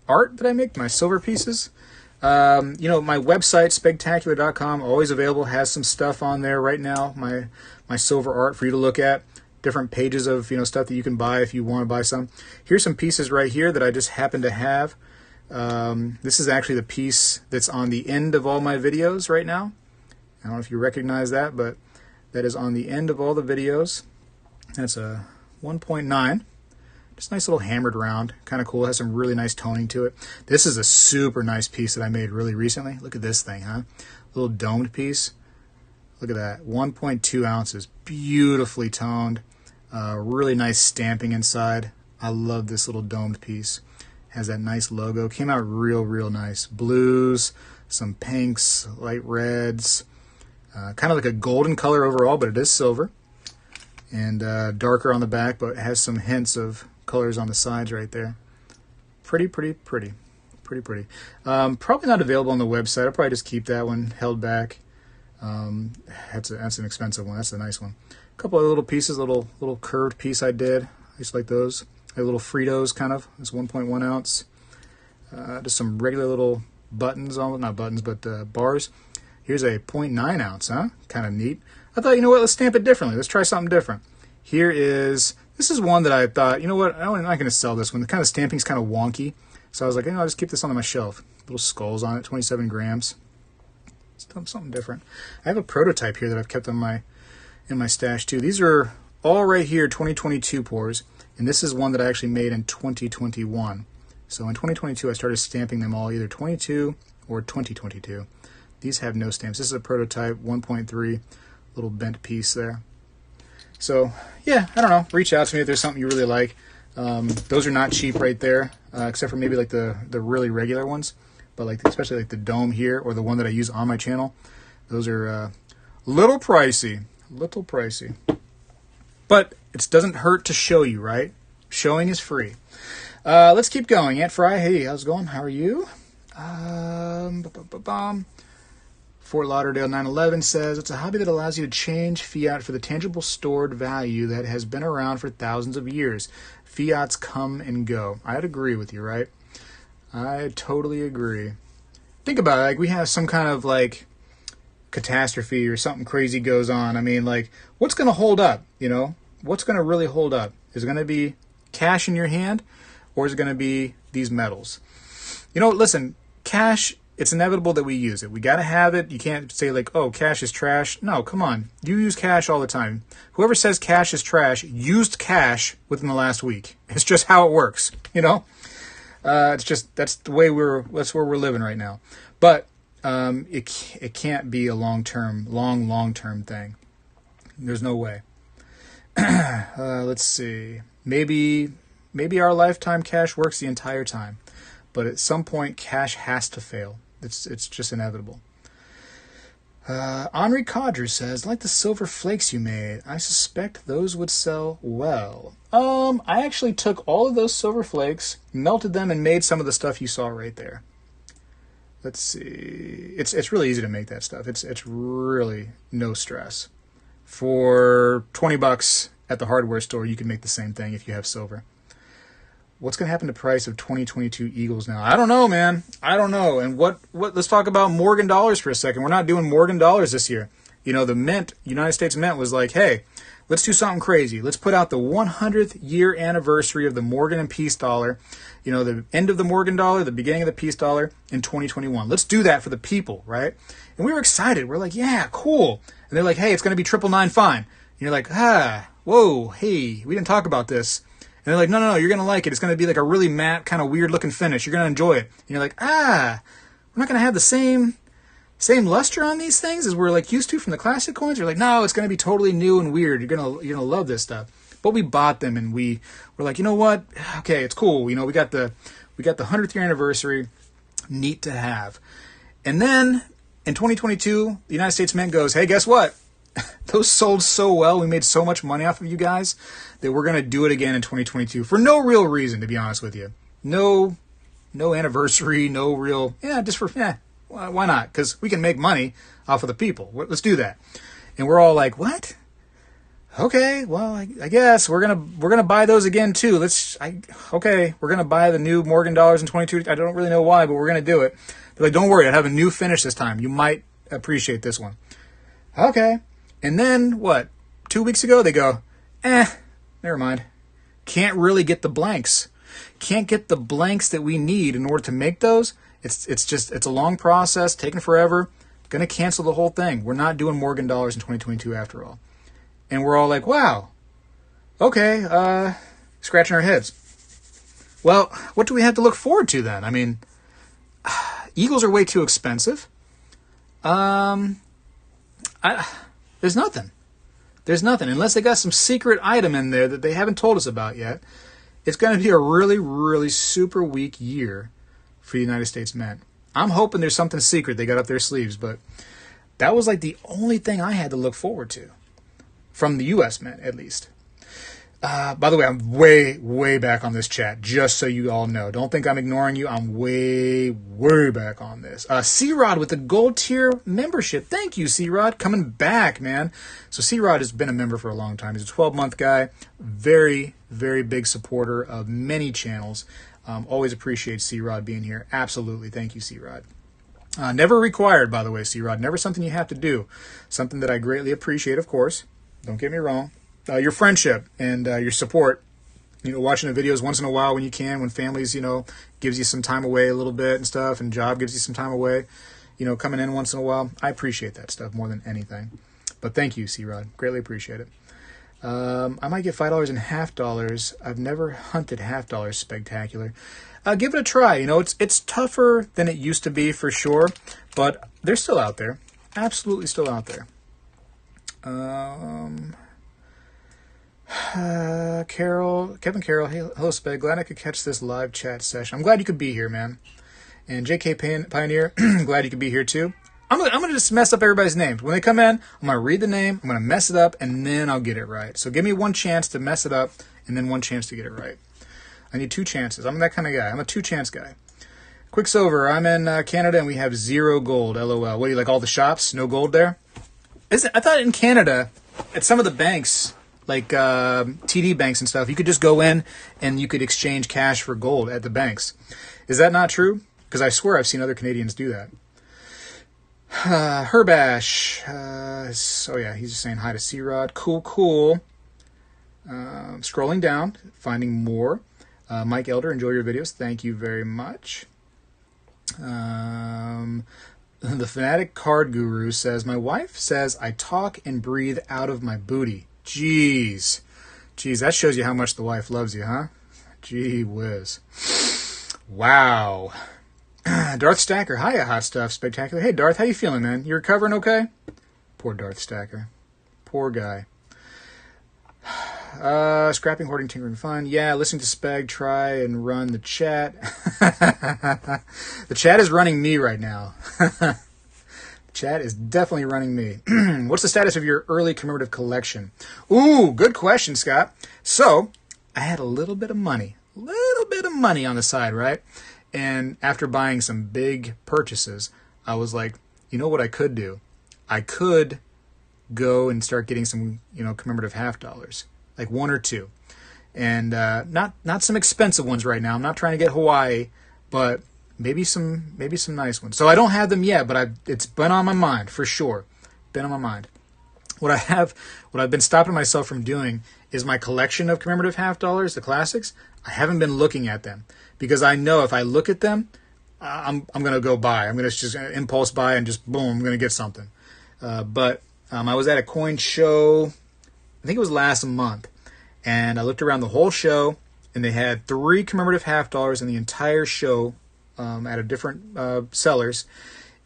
art that I make, my silver pieces. My website, spegtacular.com, always available, has some stuff on there right now, my silver art for you to look at. Different pages of, stuff that you can buy if you want to buy some. Here's some pieces right here that I just happen to have. This is actually the piece that's on the end of all my videos right now. I don't know if you recognize that, but that is on the end of all the videos. That's a 1.9. Just a nice little hammered round. Kind of cool. Has some really nice toning to it. This is a super nice piece that I made really recently. Look at this thing, huh? Little domed piece. Look at that. 1.2 ounces. Beautifully toned. Really nice stamping inside. I love this little domed piece. Has that nice logo. Came out real nice. Blues, some pinks, light reds. Kind of like a golden color overall, but it is silver. And darker on the back, but it has some hints of colors on the sides right there. Pretty. Probably not available on the website. I'll probably just keep that one held back. That's an expensive one. That's a nice one. A couple of little pieces, little curved piece I did. I just like those. Like little Fritos kind of. It's 1.1 ounce. Just some regular little buttons, not buttons, but bars. Here's a 0.9 ounce, huh? Kind of neat. I thought, you know what, let's stamp it differently. Let's try something different. This is one that I thought, you know what, I'm not going to sell this one. The kind of stamping's kind of wonky. So I was like, I'll just keep this on my shelf. Little skulls on it, 27 grams. Something different. I have a prototype here that I've kept in my stash too. These are all right here, 2022 pours. And this is one that I actually made in 2021. So in 2022, I started stamping them all, either 22 or 2022. These have no stamps. This is a prototype, 1.3, little bent piece there. So, yeah, I don't know. Reach out to me if there's something you really like. Those are not cheap right there, except for maybe like the really regular ones. But like especially like the dome here or the one that I use on my channel. Those are a little pricey. But it doesn't hurt to show you, right? Showing is free. Let's keep going. Aunt Fry, hey, how's it going? How are you? Fort Lauderdale 911 says, it's a hobby that allows you to change fiat for the tangible stored value that has been around for thousands of years. Fiats come and go. I'd agree with you, right? I totally agree. Think about it. Like, we have some kind of, like, catastrophe or something crazy goes on. I mean, like, what's going to hold up, you know? What's going to really hold up? Is it going to be cash in your hand, or is it going to be these metals? You know, listen, cash, it's inevitable that we use it. We got to have it. You can't say like, oh, cash is trash. No, come on. You use cash all the time. Whoever says cash is trash used cash within the last week. It's just how it works, you know? It's just, that's where we're living right now. But it can't be a long-term thing. There's no way. Let's see. Maybe our lifetime cash works the entire time. But at some point, cash has to fail. It's just inevitable. Henri Codger says, like the silver flakes you made, I suspect those would sell well. I actually took all of those silver flakes, melted them, and made some of the stuff you saw right there. Let's see. It's really easy to make that stuff. It's really no stress. For $20 at the hardware store, you can make the same thing if you have silver. What's going to happen to the price of 2022 Eagles now? I don't know, man. I don't know. And let's talk about Morgan dollars for a second. We're not doing Morgan dollars this year. You know, the Mint, United States Mint was like, hey, let's do something crazy. Let's put out the 100th year anniversary of the Morgan and Peace dollar. You know, the end of the Morgan dollar, the beginning of the Peace dollar in 2021. Let's do that for the people, right? And we were excited. We're like, yeah, cool. And they're like, hey, it's going to be 999 fine. And you're like, whoa, hey, we didn't talk about this. And they're like, no, you're going to like it. It's going to be like a really matte, kind of weird-looking finish. You're going to enjoy it. And you're like, we're not going to have the same luster on these things as we're like used to from the classic coins. You're like, no, it's going to be totally new and weird. You're gonna love this stuff. But we bought them, and we were like, you know what? Okay, it's cool. You know, we got the 100th year anniversary. Neat to have. And then in 2022, the United States Mint goes, hey, guess what? Those sold so well. We made so much money off of you guys that we're going to do it again in 2022 for no real reason, to be honest with you. No anniversary, no real, why not? Because we can make money off of the people. Let's do that. And we're all like, what? Okay, well, I guess we're gonna buy those again too. We're gonna buy the new Morgan dollars in 2022. I don't really know why, but we're gonna do it. They're like, don't worry, I have a new finish this time. You might appreciate this one. Okay. And then, 2 weeks ago, they go, never mind. Can't really get the blanks. Can't get the blanks that we need in order to make those. It's a long process, taking forever. Going to cancel the whole thing. We're not doing Morgan dollars in 2022 after all. And we're all like, wow, Okay, scratching our heads. Well, what do we have to look forward to then? I mean, eagles are way too expensive. There's nothing. There's nothing. Unless they got some secret item in there that they haven't told us about yet. It's going to be a really, really super weak year for the United States Mint. I'm hoping there's something secret they got up their sleeves, but that was like the only thing I had to look forward to. From the U.S. Mint, at least. By the way, I'm way, way back on this chat, just so you all know. Don't think I'm ignoring you. I'm way, way back on this. C-Rod with the gold tier membership. Thank you, C-Rod. Coming back, man. So C-Rod has been a member for a long time. He's a 12-month guy. Very, very big supporter of many channels. Always appreciate C-Rod being here. Absolutely. Thank you, C-Rod. Never required, by the way, C-Rod. Never something you have to do. Something that I greatly appreciate, of course. Don't get me wrong. Your friendship and your support, watching the videos once in a while when you can, when families, gives you some time away a little bit and stuff, and job gives you some time away, coming in once in a while. I appreciate that stuff more than anything. But thank you, C-Rod. Greatly appreciate it. I might get $5 and $half. I've never hunted $half Spegtacular. Give it a try. It's tougher than it used to be for sure, but they're still out there. Absolutely still out there. Kevin Carroll, hey, hello Speg, glad I could catch this live chat session. I'm glad you could be here, man. And JK Pioneer, glad you could be here too. I'm gonna just mess up everybody's names. When they come in, I'm gonna read the name, I'm gonna mess it up, and then I'll get it right. So give me one chance to mess it up, and then one chance to get it right. I need 2 chances. I'm that kind of guy. I'm a 2-chance guy. Quicksilver, I'm in Canada, and we have 0 gold, LOL. What do you like, all the shops? No gold there? I thought in Canada, at some of the banks, like TD banks and stuff, you could just go in and you could exchange cash for gold at the banks. Is that not true? Because I swear I've seen other Canadians do that. Herbash. Yeah, he's just saying hi to C-Rod. Cool. Scrolling down, finding more. Mike Elder, enjoy your videos. Thank you very much. The Fanatic Card Guru says, my wife says I talk and breathe out of my booty. Jeez, that shows you how much the wife loves you, huh? Gee whiz. Wow. Darth Stacker, hiya, hot stuff, Spegtacular. Hey, Darth, how you feeling, man? You recovering okay? Poor Darth Stacker. Poor guy. Scrapping, hoarding, tinkering, fun. Yeah, listening to Speg, try and run the chat. The chat is running me right now. The chat is definitely running me. What's the status of your early commemorative collection? Ooh, good question, Scott. So, I had a little bit of money on the side, right? And after buying some big purchases, I was like, you know what I could do? I could go and start getting some, commemorative $half. Like 1 or 2. And not some expensive ones right now. I'm not trying to get Hawaii, but maybe some nice ones. So I don't have them yet, but it's been on my mind for sure. Been on my mind. What I've been stopping myself from doing is my collection of commemorative $half, the classics. I haven't been looking at them because I know if I look at them, I'm going to go buy. I'm going to just impulse buy and just boom, I'm going to get something. But I was at a coin show, I think it was last month, and I looked around the whole show, and they had 3 commemorative $half in the entire show at a different sellers,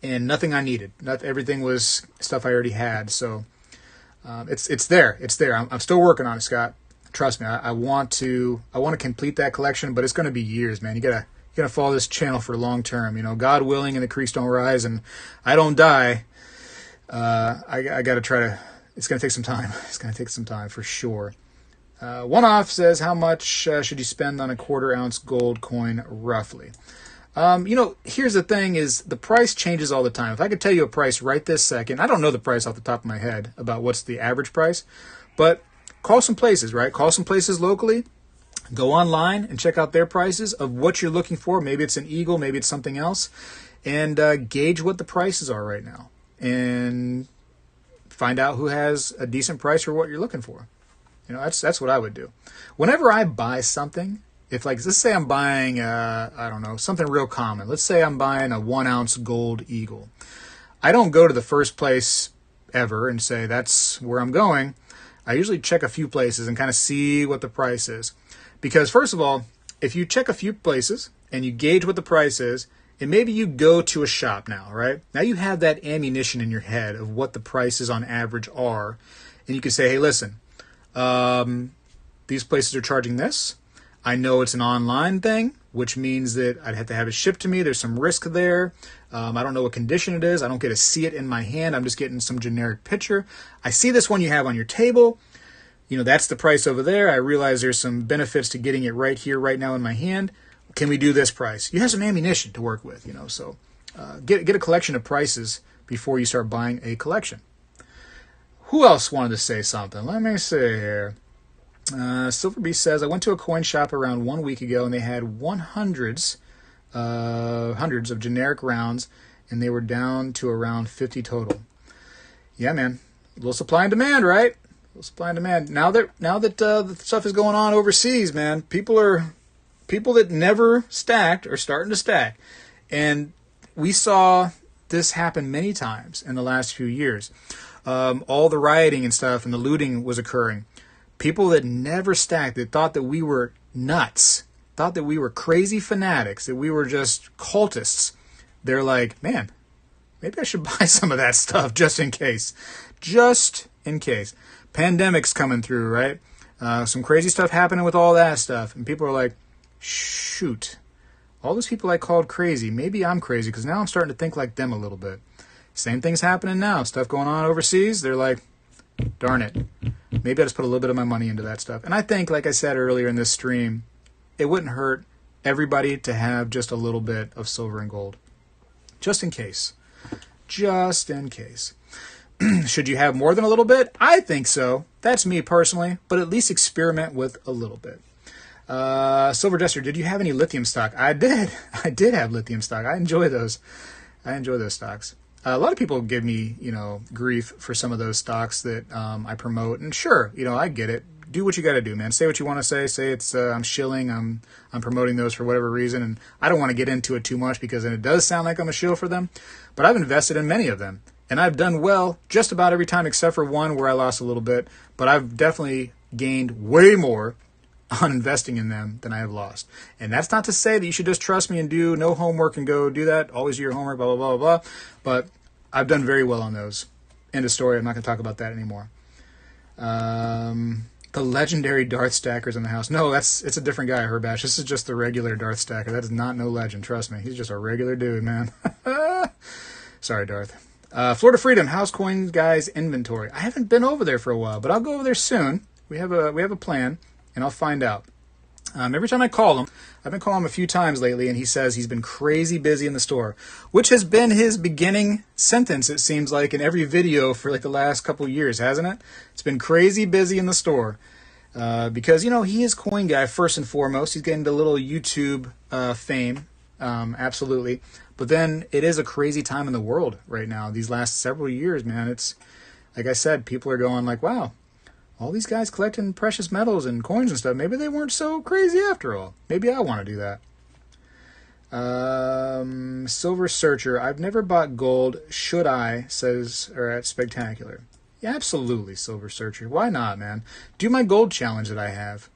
and nothing I needed. Everything was stuff I already had. So it's there. It's there. I'm still working on it, Scott. Trust me. I want to complete that collection, but it's going to be years, man. You gotta follow this channel for long term. God willing, and the creeks don't rise, and I don't die. I got to try to. It's going to take some time. It's going to take some time for sure. One Off says, how much should you spend on a 1/4 ounce gold coin roughly? Here's the thing is the price changes all the time. If I could tell you a price right this second, I don't know the price off the top of my head about what's the average price, but call some places, right? Call some places locally. Go online and check out their prices of what you're looking for. Maybe it's an eagle, maybe it's something else, and gauge what the prices are right now. And find out who has a decent price for what you're looking for. That's what I would do. Whenever I buy something, if let's say I'm buying, something real common. Let's say I'm buying a 1 ounce gold eagle. I don't go to the first place ever and say that's where I'm going. I usually check a few places and kind of see what the price is. Because first of all, if you check a few places and you gauge what the price is, and maybe you go to a shop now, right? Now you have that ammunition in your head of what the prices on average are. And you can say, hey, listen, these places are charging this. I know it's an online thing, which means that I'd have to have it shipped to me. There's some risk there. I don't know what condition it is. I don't get to see it in my hand. I'm just getting some generic picture. I see this one you have on your table. You know, that's the price over there. I realize there's some benefits to getting it right here, right now in my hand. Can we do this price? You have some ammunition to work with, you know, so get a collection of prices before you start buying a collection. Who else wanted to say something? Let me see here. Silver Beast says, I went to a coin shop around 1 week ago and they had hundreds of generic rounds and they were down to around 50 total. Yeah, man. A little supply and demand, right? A little supply and demand. Now that the stuff is going on overseas, man, people that never stacked are starting to stack. And we saw this happen many times in the last few years. All the rioting and stuff and the looting was occurring. People that never stacked, that thought that we were nuts, thought that we were crazy fanatics, that we were just cultists. They're like, man, maybe I should buy some of that stuff just in case. Just in case. Pandemic's coming through, right? Some crazy stuff happening with all that stuff. And people are like, shoot, all those people I called crazy, maybe I'm crazy because now I'm starting to think like them a little bit. Same thing's happening now. Stuff going on overseas. They're like, darn it, maybe I just put a little bit of my money into that stuff. And I think, like I said earlier in this stream, it wouldn't hurt everybody to have just a little bit of silver and gold. Just in case. Just in case. Should you have more than a little bit? I think so. That's me personally, but at least experiment with a little bit. Silver Jester, did you have any lithium stock? I did. I did have lithium stock. I enjoy those. I enjoy those stocks. A lot of people give me, grief for some of those stocks that I promote. And sure, I get it. Do what you got to do, man. Say what you want to say. Say it's I'm shilling. I'm promoting those for whatever reason. And I don't want to get into it too much because then it does sound like I'm a shill for them. But I've invested in many of them. And I've done well just about every time except for one where I lost a little bit. But I've definitely gained way more on investing in them than I have lost. And that's not to say that you should just trust me and do no homework and go do that. Always do your homework, blah, blah, blah, blah, blah. But I've done very well on those. End of story. I'm not going to talk about that anymore. The legendary Darth Stacker's in the house. No, it's a different guy, Herbash. This is just the regular Darth Stacker. That is not no legend. Trust me. He's just a regular dude, man. Sorry, Darth. Florida Freedom, House Coin Guys Inventory. I haven't been over there for a while, but I'll go over there soon. We have a plan. And I'll find out. Every time I call him, I've been calling him a few times lately, and he says he's been crazy busy in the store, which has been his beginning sentence, it seems like, in every video for like the last couple of years, hasn't it? It's been crazy busy in the store. Because, he is Coin Guy first and foremost. He's getting the little YouTube fame, absolutely. But then it is a crazy time in the world right now. These last several years, man, it's, like I said, people are going like, wow. All these guys collecting precious metals and coins and stuff, maybe they weren't so crazy after all. Maybe I want to do that. Silver Searcher, I've never bought gold. Should I? Says, or at Spegtacular. Yeah, absolutely, Silver Searcher. Why not, man? Do my gold challenge that I have.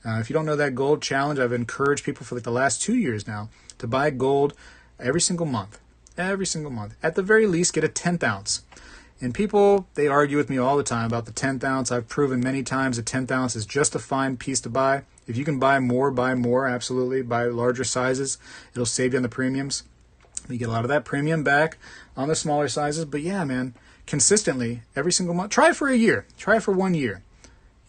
If you don't know that gold challenge, I've encouraged people for like the last 2 years now to buy gold every single month. Every single month. At the very least, get a 10th ounce. And people, they argue with me all the time about the 10th ounce. I've proven many times the 10th ounce is just a fine piece to buy. If you can buy more, absolutely. Buy larger sizes. It'll save you on the premiums. You get a lot of that premium back on the smaller sizes. But yeah, man, consistently, every single month. Try it for a year. Try it for 1 year.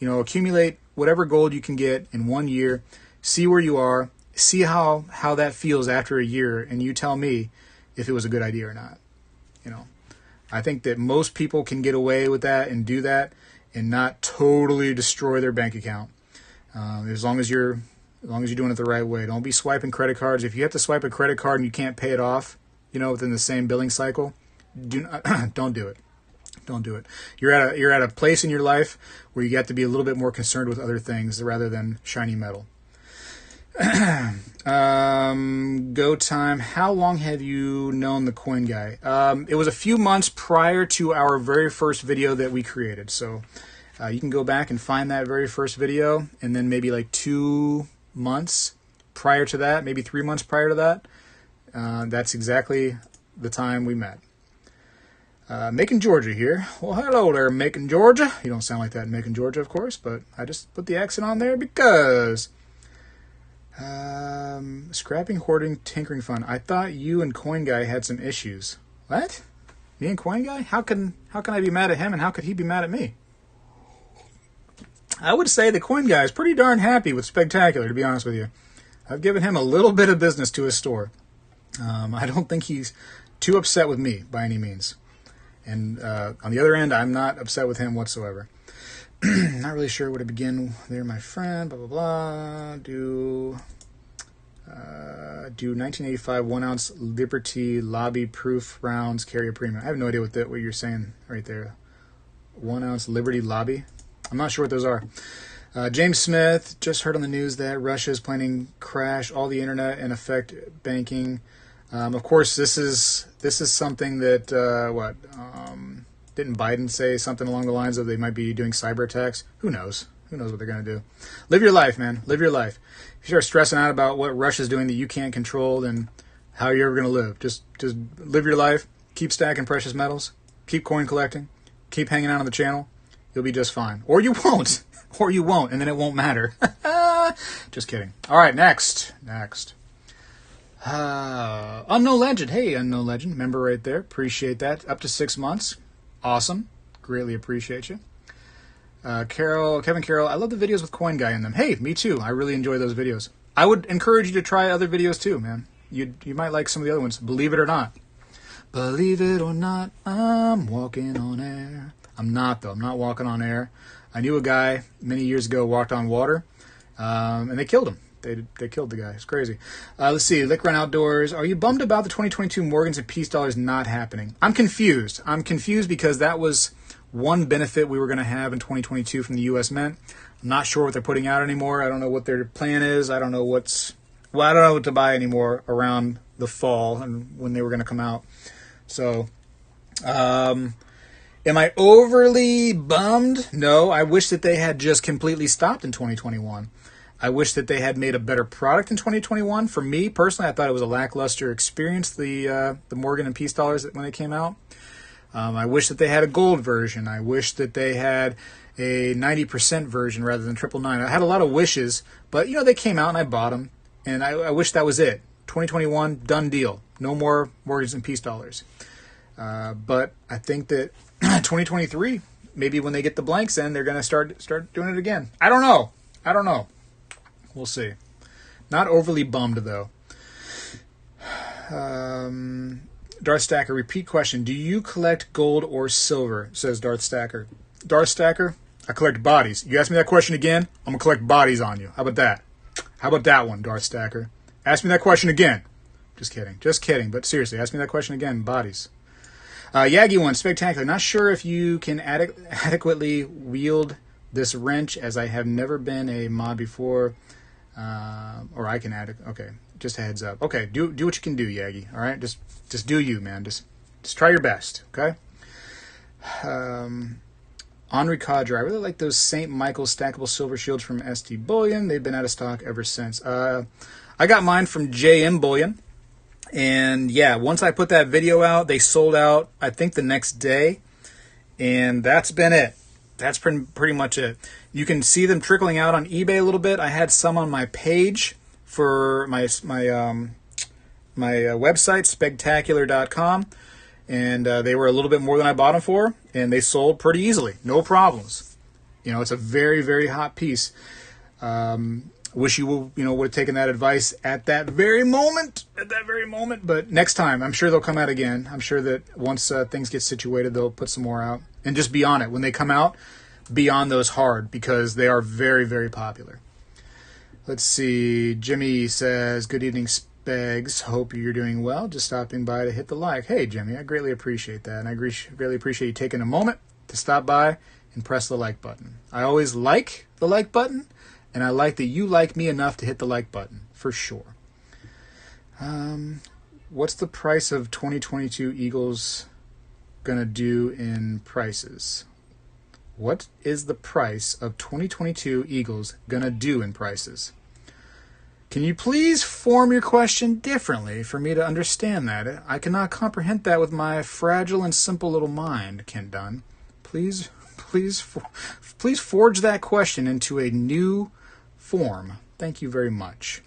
Accumulate whatever gold you can get in 1 year. See where you are. See how that feels after a year. And you tell me if it was a good idea or not. I think that most people can get away with that and do that and not totally destroy their bank account. As long as you're doing it the right way. Don't be swiping credit cards. If you have to swipe a credit card and you can't pay it off, within the same billing cycle, don't do it. Don't do it. You're at a place in your life where you got to be a little bit more concerned with other things rather than shiny metal. Go time. How long have you known the Coin Guy? It was a few months prior to our very first video that we created. So You can go back and find that very first video, and then maybe like 2 months prior to that, maybe 3 months prior to that, that's exactly the time we met. Macon, Georgia here. Well, hello there, Macon, Georgia. You don't sound like that in Macon, Georgia, of course, but I just put the accent on there because... scrapping, hoarding, tinkering fun. I thought you and Coin Guy had some issues. What? Me and Coin Guy? How can I be mad at him, and how could he be mad at me? I would say the Coin Guy is pretty darn happy with Spegtacular, to be honest with you. I've given him a little bit of business to his store. I don't think he's too upset with me by any means. And on the other end, I'm not upset with him whatsoever. Not really sure where to begin there, my friend. Blah, blah, blah. Do 1985 1-ounce Liberty Lobby Proof rounds carry a premium? I have no idea what you're saying right there. 1-ounce Liberty Lobby? I'm not sure what those are. James Smith, just heard on the news that Russia is planning crash all the internet and affect banking. Of course, this is something that didn't Biden say something along the lines of they might be doing cyber attacks? Who knows? Who knows what they're going to do? Live your life, man. Live your life. If you start stressing out about what Russia's doing that you can't control, then how are you ever going to live? Just live your life. Keep stacking precious metals. Keep coin collecting. Keep hanging out on the channel. You'll be just fine. Or you won't. Or you won't, and then it won't matter. Just kidding. All right, next. Unknown Legend. Hey, Unknown Legend. Member right there. Appreciate that. Up to 6 months. Awesome. Greatly appreciate you. Kevin Carroll. I love the videos with Coin Guy in them. Hey, me too. I really enjoy those videos. I would encourage you to try other videos too, man. You might like some of the other ones. Believe it or not. Believe it or not, I'm walking on air. I'm not, though. I'm not walking on air. I knew a guy many years ago walked on water, and they killed him. They killed the guy. It's crazy. Let's see. Lick Run Outdoors. Are you bummed about the 2022 Morgans and Peace dollars not happening? I'm confused. I'm confused because that was one benefit we were going to have in 2022 from the U.S. Mint. I'm not sure what they're putting out anymore. I don't know what their plan is. I don't know I don't know what to buy anymore around the fall and when they were going to come out. So, am I overly bummed? No. I wish that they had just completely stopped in 2021. I wish that they had made a better product in 2021. For me, personally, I thought it was a lackluster experience, the Morgan and Peace dollars when they came out. I wish that they had a gold version. I wish that they had a 90% version rather than 999. I had a lot of wishes, but, they came out and I bought them. And I wish that was it. 2021, done deal. No more Morgans and Peace dollars. But I think that 2023, maybe when they get the blanks in, they're going to start doing it again. I don't know. We'll see. Not overly bummed, though. Darth Stacker, repeat question. Do you collect gold or silver? Says Darth Stacker. Darth Stacker, I collect bodies. You ask me that question again, I'm going to collect bodies on you. How about that? How about that one, Darth Stacker? Ask me that question again. Just kidding. But seriously, ask me that question again. Bodies. Yagi one, Spegtacular. Not sure if you can adequately wield this wrench, as I have never been a mod before. Or I can add it. Okay, just a heads up. Okay, do what you can do, Yagi. All right, just do you, man. Just try your best. Okay. Henri Cadre. I really like those St. Michael stackable silver shields from ST Bullion. They've been out of stock ever since. I got mine from JM Bullion. And yeah, once I put that video out, they sold out, I think, the next day. And that's been it. That's pretty much it. You can see them trickling out on eBay a little bit. I had some on my page for my website, spegtacular.com. And they were a little bit more than I bought them for. And they sold pretty easily. No problems. It's a very, very hot piece. Wish you would have taken that advice at that very moment. But next time, I'm sure they'll come out again. I'm sure that once things get situated, they'll put some more out. And just be on it. When they come out, be on those hard because they are very, very popular. Let's see. Jimmy says, good evening, Spegs. Hope you're doing well. Just stopping by to hit the like. Hey, Jimmy, I greatly appreciate that. And I greatly appreciate you taking a moment to stop by and press the like button. I always like the like button. And I like that you like me enough to hit the like button, for sure. What's the price of 2022 Eagles going to do in prices? What is the price of 2022 Eagles gonna do in prices? Can you please form your question differently for me to understand that? I cannot comprehend that with my fragile and simple little mind, Ken Dunn. Please forge that question into a new form. Thank you very much.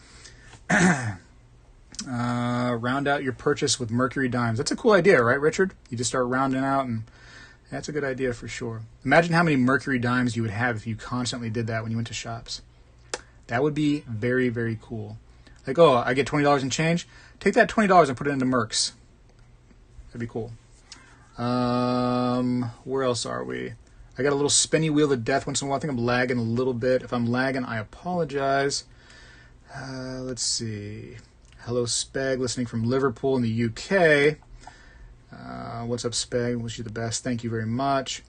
Round out your purchase with Mercury dimes. That's a cool idea, right, Richard? You just start rounding out, and that's a good idea for sure. Imagine how many Mercury dimes you would have if you constantly did that when you went to shops. That would be very, very cool. Like, oh, I get $20 in change. Take that $20 and put it into Mercs. That'd be cool. Where else are we? I got a little spinny wheel of death once in a while. I think I'm lagging a little bit. If I'm lagging, I apologize. Let's see. Hello, Speg, listening from Liverpool in the UK. What's up, Speg? Wish you the best. Thank you very much.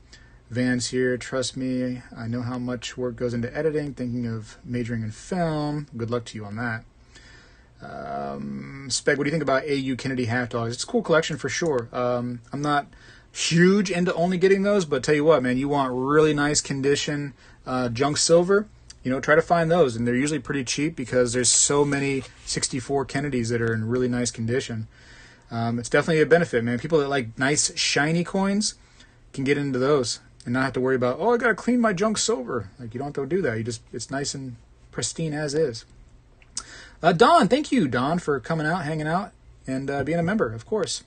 Van's here. Trust me, I know how much work goes into editing. Thinking of majoring in film. Good luck to you on that. Speg, what do you think about AU Kennedy half dollars? It's a cool collection for sure. I'm not huge into only getting those, but tell you what, man, you want really nice condition junk silver, try to find those, and they're usually pretty cheap because there's so many 64 Kennedys that are in really nice condition. It's definitely a benefit, man. People that like nice shiny coins can get into those and not have to worry about, I gotta clean my junk silver. Like, you don't have to do that. It's nice and pristine as is. Don, thank you, Don, for coming out, hanging out, and being a member, of course.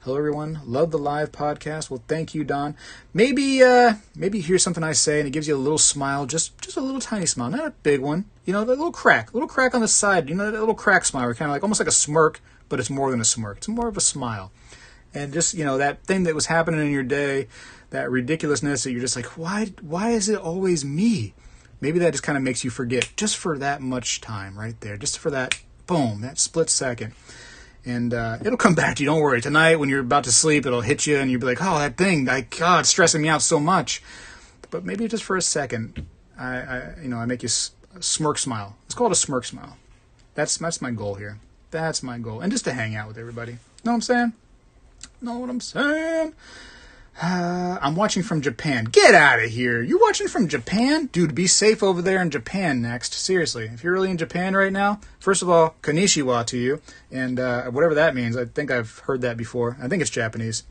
Hello, everyone. Love the live podcast. Well, thank you, Don. Maybe you hear something I say and it gives you a little smile, just a little tiny smile, not a big one. The little crack on the side. That little crack smile, kind of like almost like a smirk, but it's more than a smirk. It's more of a smile. And just that thing that was happening in your day, that ridiculousness that you're just like, why is it always me? Maybe that just kind of makes you forget just for that much time right there, just for that, boom, that split second. And it'll come back to you, don't worry. Tonight, when you're about to sleep, it'll hit you, and you'll be like, that thing, God, it's stressing me out so much. But maybe just for a second, I make you smirk smile. It's called a smirk smile. That's my goal here. That's my goal. And just to hang out with everybody. Know what I'm saying? I'm watching from Japan. Get out of here. You're watching from Japan? Dude, be safe over there in Japan next. Seriously. If you're really in Japan right now, first of all, konnichiwa to you. And whatever that means, I think I've heard that before. I think it's Japanese.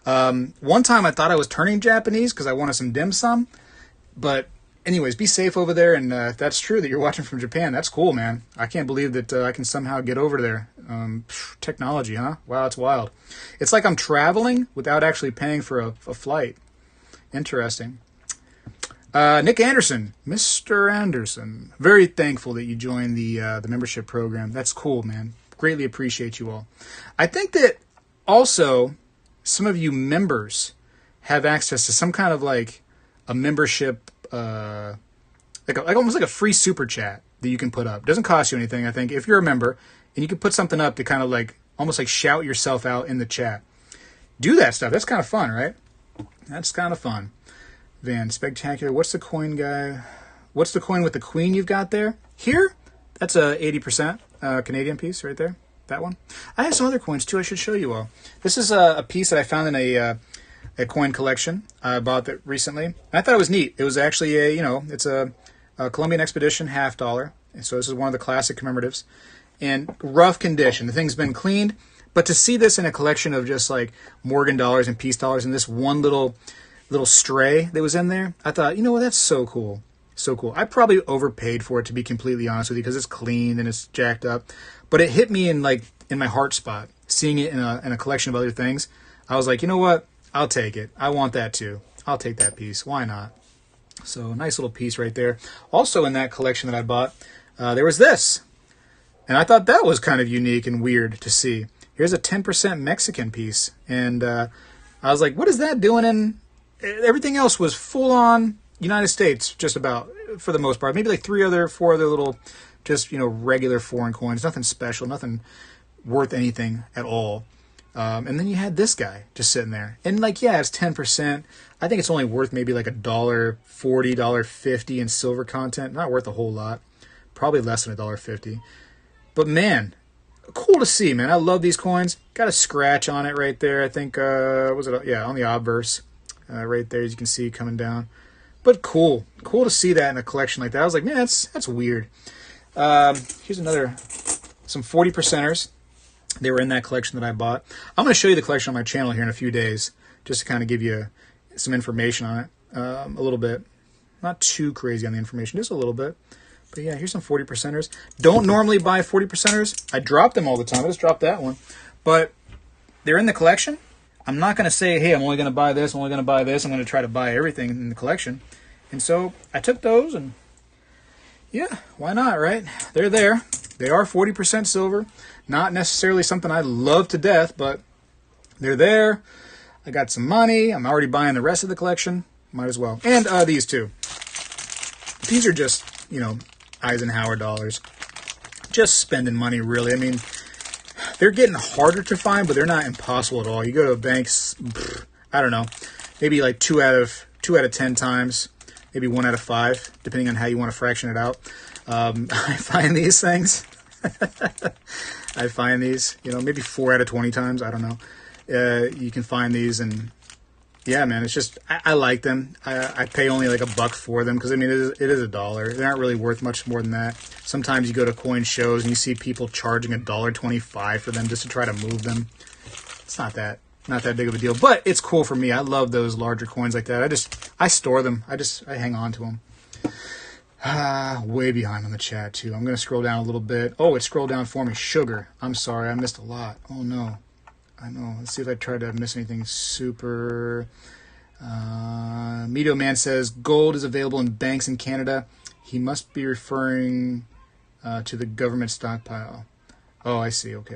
One time I thought I was turning Japanese because I wanted some dim sum. But anyways, be safe over there. And if that's true that you're watching from Japan, that's cool, man. I can't believe that I can somehow get over there. Technology, huh? Wow, it's wild. It's like I'm traveling without actually paying for a flight. Interesting. Nick Anderson, Mr. Anderson, very thankful that you joined the membership program. That's cool, man. Greatly appreciate you all. I think that also some of you members have access to some kind of like a membership, like almost like a free super chat that you can put up. Doesn't cost you anything, I think, if you're a member. And you can put something up to kind of like, almost like shout yourself out in the chat. Do that stuff. That's kind of fun, right? That's kind of fun. Van, Spegtacular. What's the coin, guy? What's the coin with the queen you've got there? Here? That's a 80% Canadian piece right there. That one. I have some other coins too I should show you all. This is a piece that I found in a coin collection. I bought that recently. And I thought it was neat. It was actually it's a Columbian Expedition half dollar. And so this is one of the classic commemoratives. And rough condition. The thing's been cleaned. But to see this in a collection of just like Morgan dollars and peace dollars and this one little stray that was in there, I thought, what, that's so cool. So cool. I probably overpaid for it, to be completely honest with you, because it's clean and it's jacked up. But it hit me in my heart spot. Seeing it in a collection of other things, I was like, you know what? I'll take it. I want that too. I'll take that piece. Why not? So nice little piece right there. Also in that collection that I bought, there was this. And I thought that was kind of unique and weird to see. Here's a 10% Mexican piece. And I was like, what is that doing in... Everything else was full-on United States, just about, for the most part. Maybe like 4 other little, just, regular foreign coins. Nothing special, nothing worth anything at all. And then you had this guy just sitting there. And it's 10%. I think it's only worth maybe like $1.40, $1.50 in silver content. Not worth a whole lot. Probably less than $1.50. But man, cool to see, man. I love these coins. Got a scratch on it right there. I think, on the obverse right there, as you can see coming down. But cool to see that in a collection like that. I was like, man, that's weird. Here's some 40%ers. They were in that collection that I bought. I'm going to show you the collection on my channel here in a few days, just to kind of give you some information on it, a little bit. Not too crazy on the information, just a little bit. But yeah, here's some 40%ers. Don't normally buy 40%ers. I drop them all the time. I just dropped that one. But they're in the collection. I'm not going to say, hey, I'm only going to buy this, I'm only going to buy this. I'm going to try to buy everything in the collection. And so I took those, and yeah, why not, right? They're there. They are 40% silver. Not necessarily something I love to death, but they're there. I got some money. I'm already buying the rest of the collection. Might as well. And these too. These are just, Eisenhower dollars. Just spending money, really. I mean, they're getting harder to find, but they're not impossible at all. You go to a bank, I don't know, maybe like 2 out of 10 times, maybe 1 out of 5, depending on how you want to fraction it out. I find these things. I find these, maybe 4 out of 20 times. I don't know. You can find these, and yeah, man, it's just, I like them. I pay only like $1 for them because, I mean, it is $1. They aren't really worth much more than that. Sometimes you go to coin shows and you see people charging $1.25 for them just to try to move them. It's not that big of a deal, but it's cool for me. I love those larger coins like that. I store them. I hang on to them. Way behind on the chat too. I'm going to scroll down a little bit. Oh, it scrolled down for me. Sugar. I'm sorry. I missed a lot. Oh no. I know. Let's see if I try to miss anything super. Mito Man says gold is available in banks in Canada. He must be referring to the government stockpile. Oh, I see. Okay.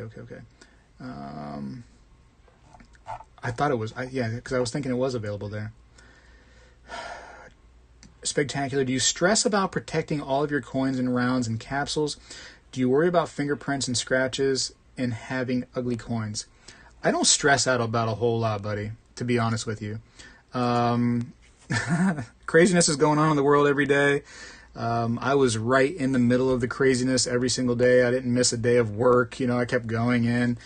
I thought it was. Because I was thinking it was available there. Spectacular. Do you stress about protecting all of your coins and rounds and capsules? Do you worry about fingerprints and scratches and having ugly coins? I don't stress out about a whole lot, buddy, to be honest with you. Craziness is going on in the world every day. I was right in the middle of the craziness every single day. I didn't miss a day of work. I kept going in.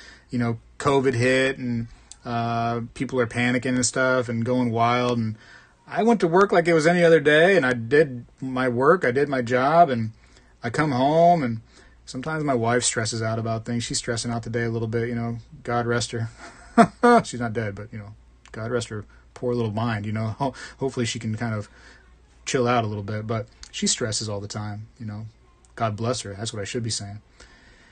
COVID hit, and people are panicking and stuff and going wild. And I went to work like it was any other day, and I did my work. I did my job, and I come home, and sometimes my wife stresses out about things. She's stressing out today a little bit, God rest her. She's not dead, but, God rest her poor little mind, Hopefully she can kind of chill out a little bit, but she stresses all the time, God bless her. That's what I should be saying.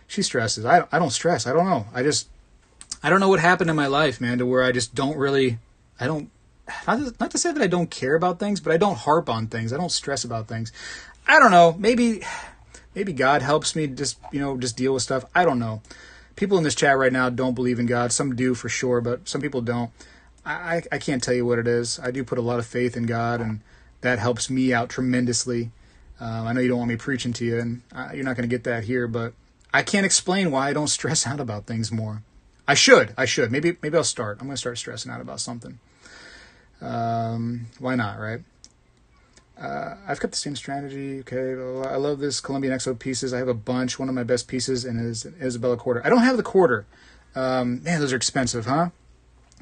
She stresses. I don't stress. I don't know. I don't know what happened in my life, man, to where I just don't really, not to say that I don't care about things, but I don't harp on things. I don't stress about things. I don't know. Maybe God helps me just deal with stuff. I don't know. People in this chat right now don't believe in God. Some do for sure, but some people don't. I can't tell you what it is. I do put a lot of faith in God, and that helps me out tremendously. I know you don't want me preaching to you, and you're not going to get that here, but I can't explain why I don't stress out about things more. I should. Maybe I'll start. I'm going to start stressing out about something. Why not, right? I've kept the same strategy. Okay, I love this Colombian XO pieces. I have a bunch. One of my best pieces is an Isabella quarter. I don't have the quarter. Man, those are expensive, huh?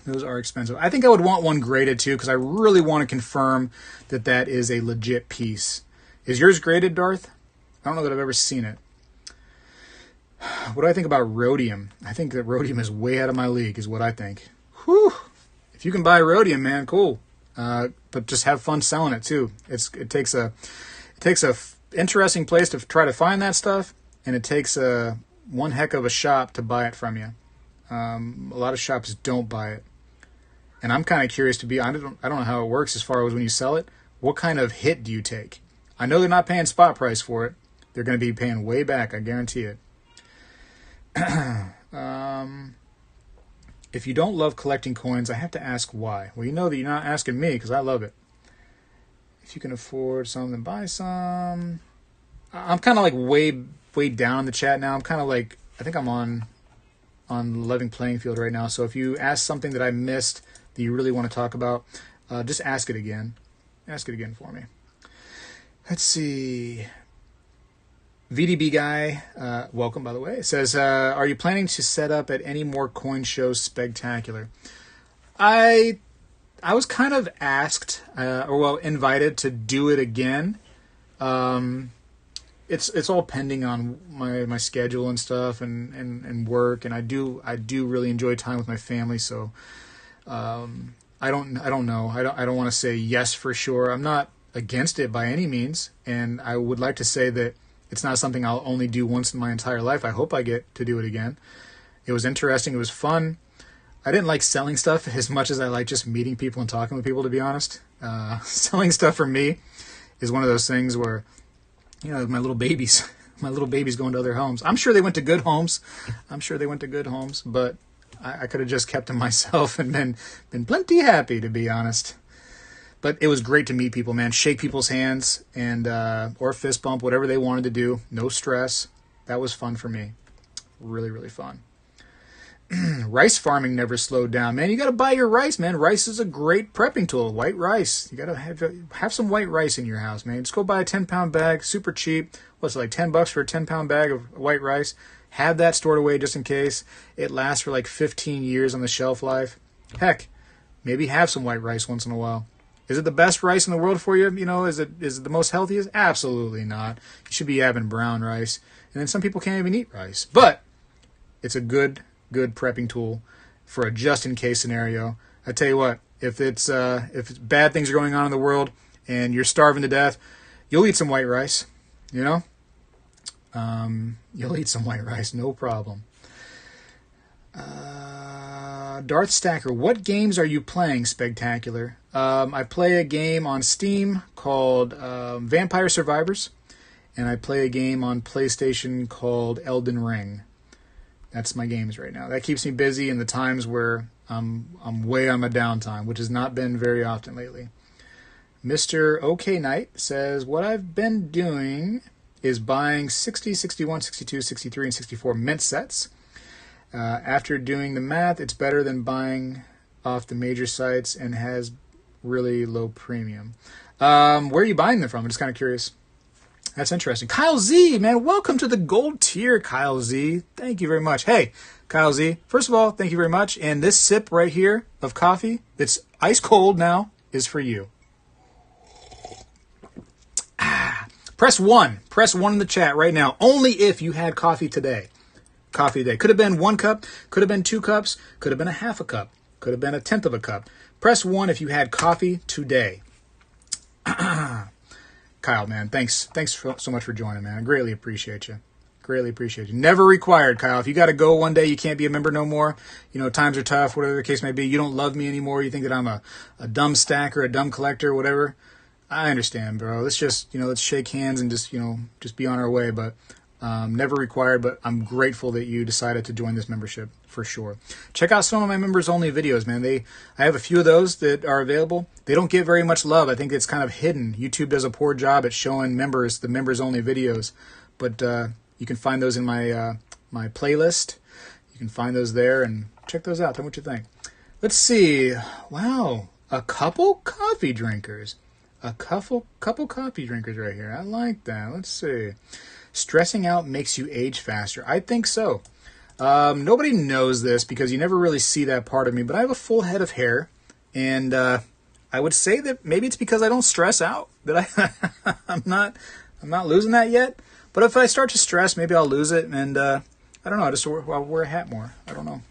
Those are expensive. I think I would want one graded too, because I really want to confirm that is a legit piece. Is yours graded, Darth? I don't know that I've ever seen it. What do I think about rhodium? I think that rhodium is way out of my league, is what I think. Whew. If you can buy rhodium, man, cool. But just have fun selling it too. It takes a interesting place to try to find that stuff, and it takes one heck of a shop to buy it from you. A lot of shops don't buy it, and I'm kind of curious to be. I don't know how it works as far as when you sell it. What kind of hit do you take? I know they're not paying spot price for it. They're going to be paying way back. I guarantee it. If you don't love collecting coins, I have to ask why. Well, you know that you're not asking me, because I love it. If you can afford some, then buy some. I'm kind of like way down in the chat now. I'm kind of like, I think I'm on level playing field right now. So if you ask something that I missed that you really want to talk about, just ask it again. Ask it again for me. Let's see. VDB guy, welcome by the way, says, are you planning to set up at any more coin shows spectacular? I I was kind of asked, invited to do it again. It's all pending on my schedule and stuff and work, and I do really enjoy time with my family. So I don't know. I don't want to say yes for sure. I'm not against it by any means, and I would like to say that it's not something I'll only do once in my entire life. I hope I get to do it again. It was interesting. It was fun. I didn't like selling stuff as much as I like just meeting people and talking with people, to be honest. Selling stuff for me is one of those things where, my little babies going to other homes. I'm sure they went to good homes. But I could have just kept them myself and been plenty happy, to be honest. But it was great to meet people, man. Shake people's hands and or fist bump, whatever they wanted to do. No stress. That was fun for me. Really, really fun. Rice farming never slowed down, man. You got to buy your rice, man. Rice is a great prepping tool. White rice. You got to have some white rice in your house, man. Just go buy a 10-pound bag, super cheap. What's it, like $10 for a 10-pound bag of white rice? Have that stored away just in case. It lasts for like 15 years on the shelf life. Heck, maybe have some white rice once in a while. Is it the best rice in the world for you? Is it the most healthiest? Absolutely not. You should be having brown rice. And then some people can't even eat rice. But it's a good prepping tool for a just-in-case scenario. I tell you what, if it's bad things are going on in the world and you're starving to death, you'll eat some white rice, you'll eat some white rice, no problem. Darth Stacker, what games are you playing, Spegtacular? I play a game on Steam called Vampire Survivors, and I play a game on PlayStation called Elden Ring. That's my games right now. That keeps me busy in the times where I'm way on my downtime, which has not been very often lately. Mr. OK Knight says, what I've been doing is buying 60, 61, 62, 63, and 64 mint sets. After doing the math, it's better than buying off the major sites and has really low premium. Where are you buying them from? I'm just kind of curious. That's interesting. Kyle Z, man, welcome to the gold tier, Kyle Z. Thank you very much. Hey, Kyle Z, first of all, thank you very much. And this sip right here of coffee, that's ice cold now, is for you. Press 1. Press 1 in the chat right now. Only if you had coffee today. Coffee today. Could have been 1 cup, could have been 2 cups, could have been a half a cup, could have been a tenth of a cup. Press 1 if you had coffee today. Kyle, man, thanks so much for joining, man. I greatly appreciate you. Never required, Kyle. If you got to go one day, you can't be a member no more. Times are tough, whatever the case may be. You don't love me anymore. You think that I'm a dumb stacker, a dumb collector, whatever. I understand, bro. Let's just, let's shake hands and just be on our way. But never required, but I'm grateful that you decided to join this membership for sure. Check out some of my members-only videos, man. I have a few of those that are available. They don't get very much love. I think it's kind of hidden. YouTube does a poor job at showing members the members-only videos, but you can find those in my my playlist. You can find those there and check those out. Tell me what you think. Let's see. Wow, a couple coffee drinkers. A couple coffee drinkers right here. I like that. Let's see. Stressing out makes you age faster. I think so. Nobody knows this because you never really see that part of me, but I have a full head of hair, and I would say that maybe it's because I don't stress out that I'm not losing that yet. But if I start to stress, maybe I'll lose it, and I don't know. I'll wear a hat more. I don't know.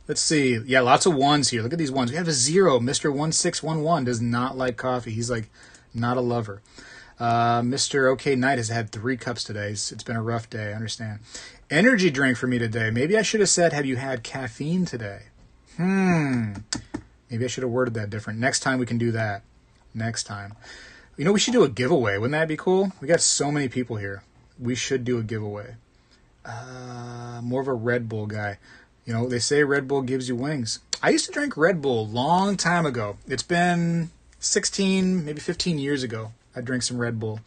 Let's see. Yeah, lots of ones here. Look at these ones. We have a 0. Mr. 1611 does not like coffee. He's like not a lover. Mr. OK Knight has had 3 cups today. It's been a rough day. I understand. Energy drink for me today. Maybe I should have said, have you had caffeine today? Maybe I should have worded that different. Next time we can do that. Next time. We should do a giveaway. Wouldn't that be cool? We got so many people here. We should do a giveaway. More of a Red Bull guy. They say Red Bull gives you wings. I used to drink Red Bull a long time ago. It's been 16, maybe 15 years ago. I drank some Red Bull.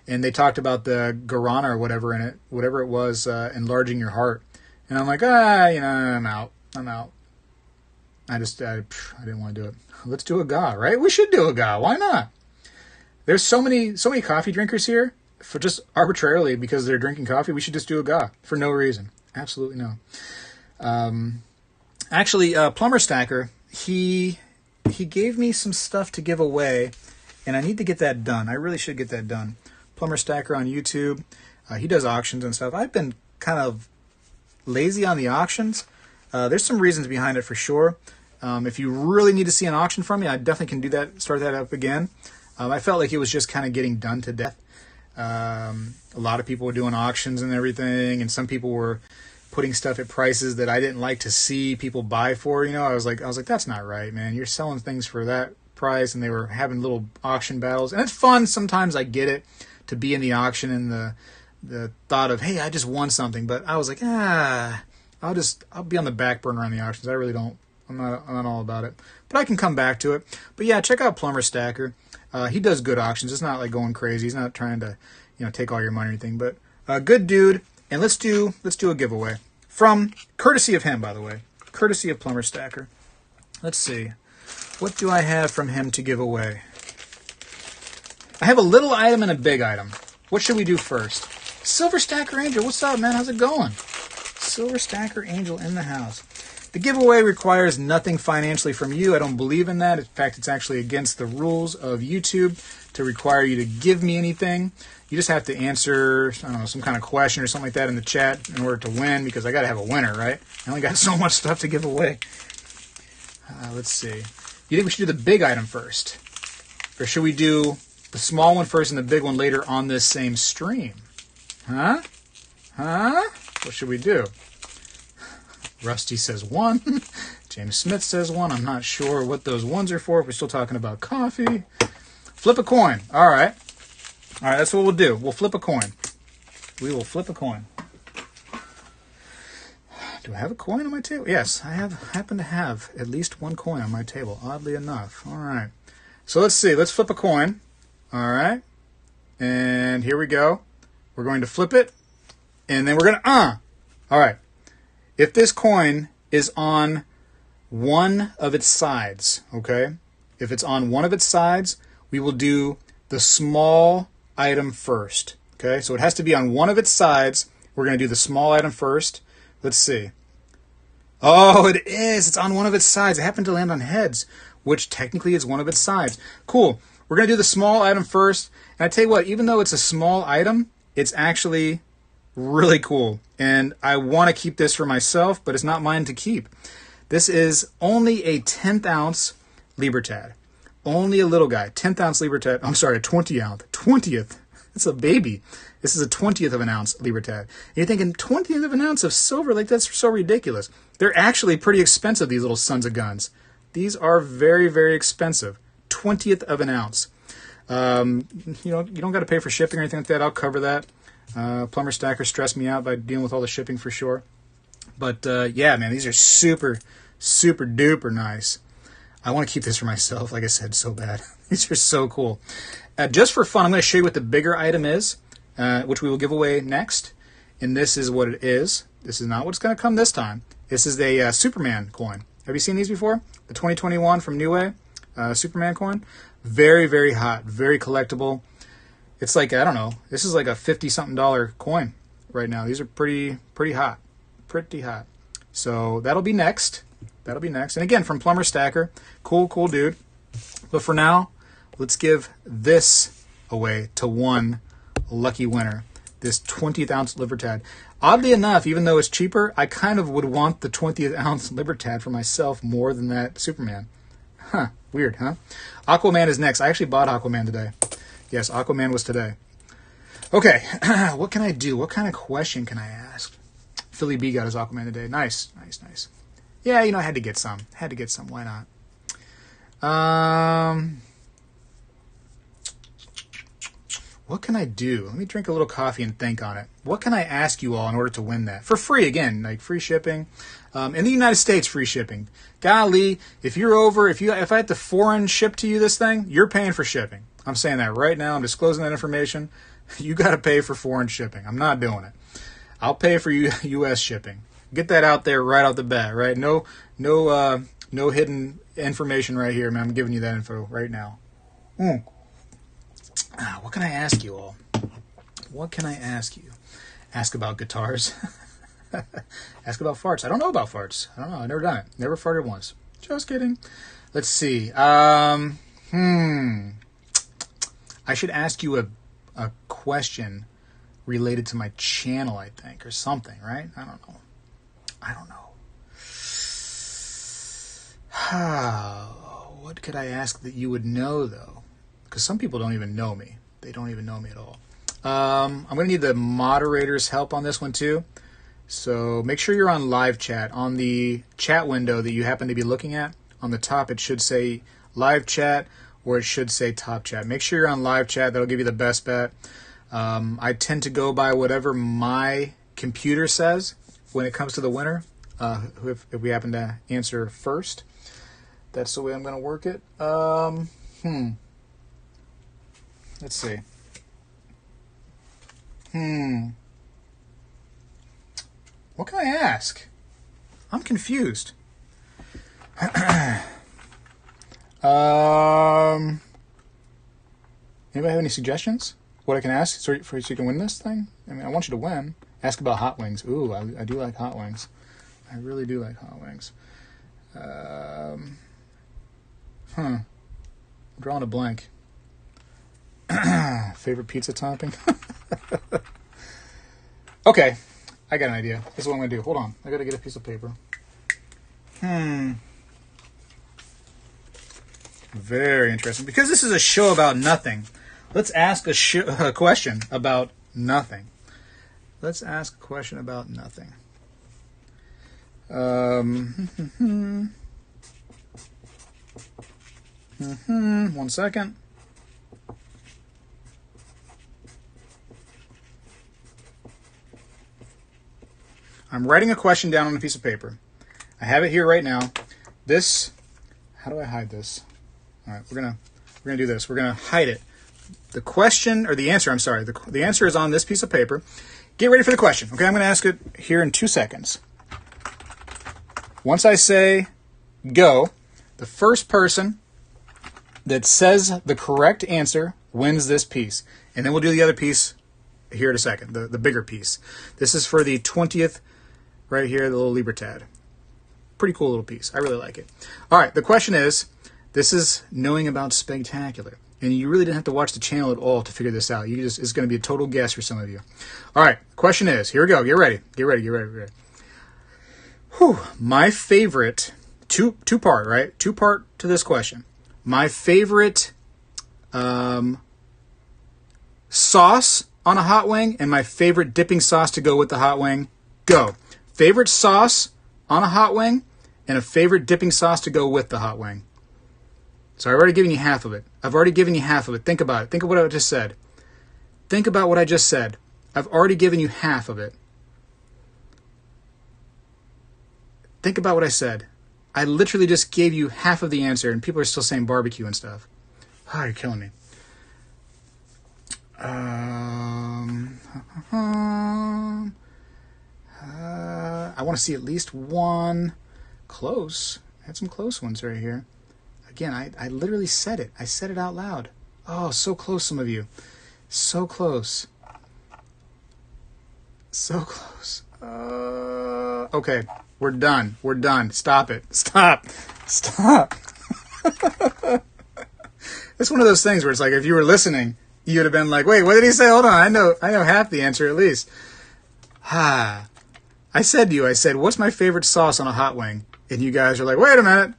And they talked about the guarana or whatever in it, whatever it was, enlarging your heart. And I'm like, I'm out. I didn't want to do it. Let's do a GA, right? We should do a GA. Why not? There's so many coffee drinkers here for just arbitrarily because they're drinking coffee. We should just do a GA for no reason. Absolutely no. Actually, Plumber Stacker, he he gave me some stuff to give away, and I need to get that done. I really should get that done. Plumber Stacker on YouTube. He does auctions and stuff. I've been kind of lazy on the auctions. There's some reasons behind it for sure. If you really need to see an auction from me, I definitely can do that, start that up again. I felt like it was just kind of getting done to death. A lot of people were doing auctions and everything, and some people were putting stuff at prices that I didn't like to see people buy for. You know, I was like, that's not right, man. You're selling things for that price, and they were having little auction battles, and it's fun. Sometimes I get it to be in the auction and the thought of, hey, I just won something, but I was like, I'll be on the back burner on the auctions. I really don't. I'm not all about it, but I can come back to it. But yeah, check out Plumber Stacker. He does good auctions. It's not like going crazy. He's not trying to, take all your money or anything, but good dude. And let's do a giveaway from courtesy of him, by the way, courtesy of Plumber Stacker. Let's see, what do I have from him to give away? I have a little item and a big item. What should we do first? Silver Stacker Angel, what's up, man? How's it going? Silver Stacker Angel in the house. The giveaway requires nothing financially from you. I don't believe in that. In fact, it's actually against the rules of YouTube to require you to give me anything. You just have to answer, I don't know, some kind of question or something like that in the chat in order to win, because I got to have a winner, right? I only got so much stuff to give away. Let's see. You think we should do the big item first? Or should we do the small one first and the big one later on this same stream? Huh? What should we do? Rusty says 1. James Smith says 1. I'm not sure what those ones are for. We're still talking about coffee. Flip a coin. All right, that's what we'll do. We'll flip a coin. We will flip a coin. Do I have a coin on my table? Yes, I happen to have at least one coin on my table, oddly enough. All right. So let's see. Let's flip a coin. All right. And here we go. We're going to flip it. And then we're going to, All right. If this coin is on one of its sides, okay? If it's on one of its sides, we will do the small item first, okay? So it has to be on one of its sides. We're going to do the small item first. Let's see. Oh, it is. It's on one of its sides. It happened to land on heads, which technically is one of its sides. Cool. We're going to do the small item first. And I tell you what, even though it's a small item, it's actually really cool. And I want to keep this for myself, but it's not mine to keep. This is only a 10th ounce Libertad. Only a little guy. 10th ounce Libertad. I'm sorry, a 20 ounce. 20th. It's a baby. This is a 20th of an ounce Libertad. And you're thinking, 20th of an ounce of silver? Like, that's so ridiculous. They're actually pretty expensive, these little sons of guns. These are very, very expensive. 20th of an ounce. You don't got to pay for shipping or anything like that. I'll cover that. Plumber Stacker stressed me out by dealing with all the shipping for sure. But yeah, man, these are super, super duper nice. I want to keep this for myself, like I said, so bad. These are so cool. Just for fun, I'm going to show you what the bigger item is, which we will give away next. And this is what it is. This is not what's going to come this time. This is a Superman coin. Have you seen these before? The 2021 from New Way Superman coin. Very, very hot. Very collectible. It's like, I don't know, this is like a $50-something coin right now. These are pretty hot. Pretty hot. So that'll be next. That'll be next. And again, from Plumber Stacker. Cool dude. But for now, let's give this away to one lucky winner. This 20th ounce Libertad. Oddly enough, even though it's cheaper, I kind of would want the 20th ounce Libertad for myself more than that Superman. Huh. Weird, huh? Aquaman is next. I actually bought Aquaman today. Yes, Aquaman was today. Okay, what can I do? What kind of question can I ask? Philly B got his Aquaman today. Nice. Yeah, I had to get some. Why not? What can I do? Let me drink a little coffee and think on it. What can I ask you all in order to win that? For free, again, like free shipping. In the United States, free shipping. Golly, if I had to foreign ship to you this thing, you're paying for shipping. I'm saying that right now. I'm disclosing that information. You got to pay for foreign shipping. I'm not doing it. I'll pay for U.S. shipping. Get that out there right off the bat, right? No hidden information right here, man. I'm giving you that info right now. What can I ask you all? What can I ask you? Ask about guitars. Ask about farts. I don't know about farts. I don't know. I've never done it. Never farted once. Just kidding. Let's see. I should ask you a question related to my channel, I think, or something, right? I don't know. What could I ask that you would know, though? Because some people don't even know me. They don't even know me at all. I'm going to need the moderator's help on this one, too. So make sure you're on live chat. On the chat window that you happen to be looking at, on the top it should say live chat, or it should say top chat. Make sure you're on live chat. That'll give you the best bet. I tend to go by whatever my computer says when it comes to the winner, if we happen to answer first. That's the way I'm going to work it. Let's see. What can I ask? I'm confused. Anybody have any suggestions? What I can ask so you can win this thing? I mean, I want you to win. Ask about hot wings. Ooh, I do like hot wings. I really do like hot wings. I'm drawing a blank. Favorite pizza topping? Okay, I got an idea. This is what I'm going to do. Hold on. I got to get a piece of paper. Very interesting. Because this is a show about nothing, let's ask a question about nothing. Let's ask a question about nothing. 1 second. I'm writing a question down on a piece of paper. I have it here right now. This, how do I hide this? All right, we're gonna do this. We're gonna hide it. The question, or the answer, I'm sorry. The answer is on this piece of paper. Get ready for the question. Okay, I'm gonna ask it here in 2 seconds. Once I say go, the first person that says the correct answer wins this piece. And then we'll do the other piece here in a second, the bigger piece. This is for the 20th, right here, the little Libertad. Pretty cool little piece. I really like it. All right, the question is, this is knowing about Spegtacular. And you really didn't have to watch the channel at all to figure this out. It's going to be a total guess for some of you. All right, question is, here we go. Get ready. Whew. My favorite, two-part, right? Two-part to this question. My favorite sauce on a hot wing and my favorite dipping sauce to go with the hot wing. Go. Favorite sauce on a hot wing and a favorite dipping sauce to go with the hot wing. So I've already given you half of it. Think about it. Think of what I just said. Think about what I just said. I've already given you half of it. Think about what I said. I literally just gave you half of the answer, and people are still saying barbecue and stuff. Oh, you're killing me. I want to see at least one close. I had some close ones right here. Again, I literally said it. I said it out loud. Oh, so close, some of you. So close. So close. Okay, we're done. Stop it. Stop. It's one of those things where it's like, if you were listening, you would have been like, wait, what did he say? Hold on, I know half the answer at least. I said to you, what's my favorite sauce on a hot wing? And you guys are like, wait a minute,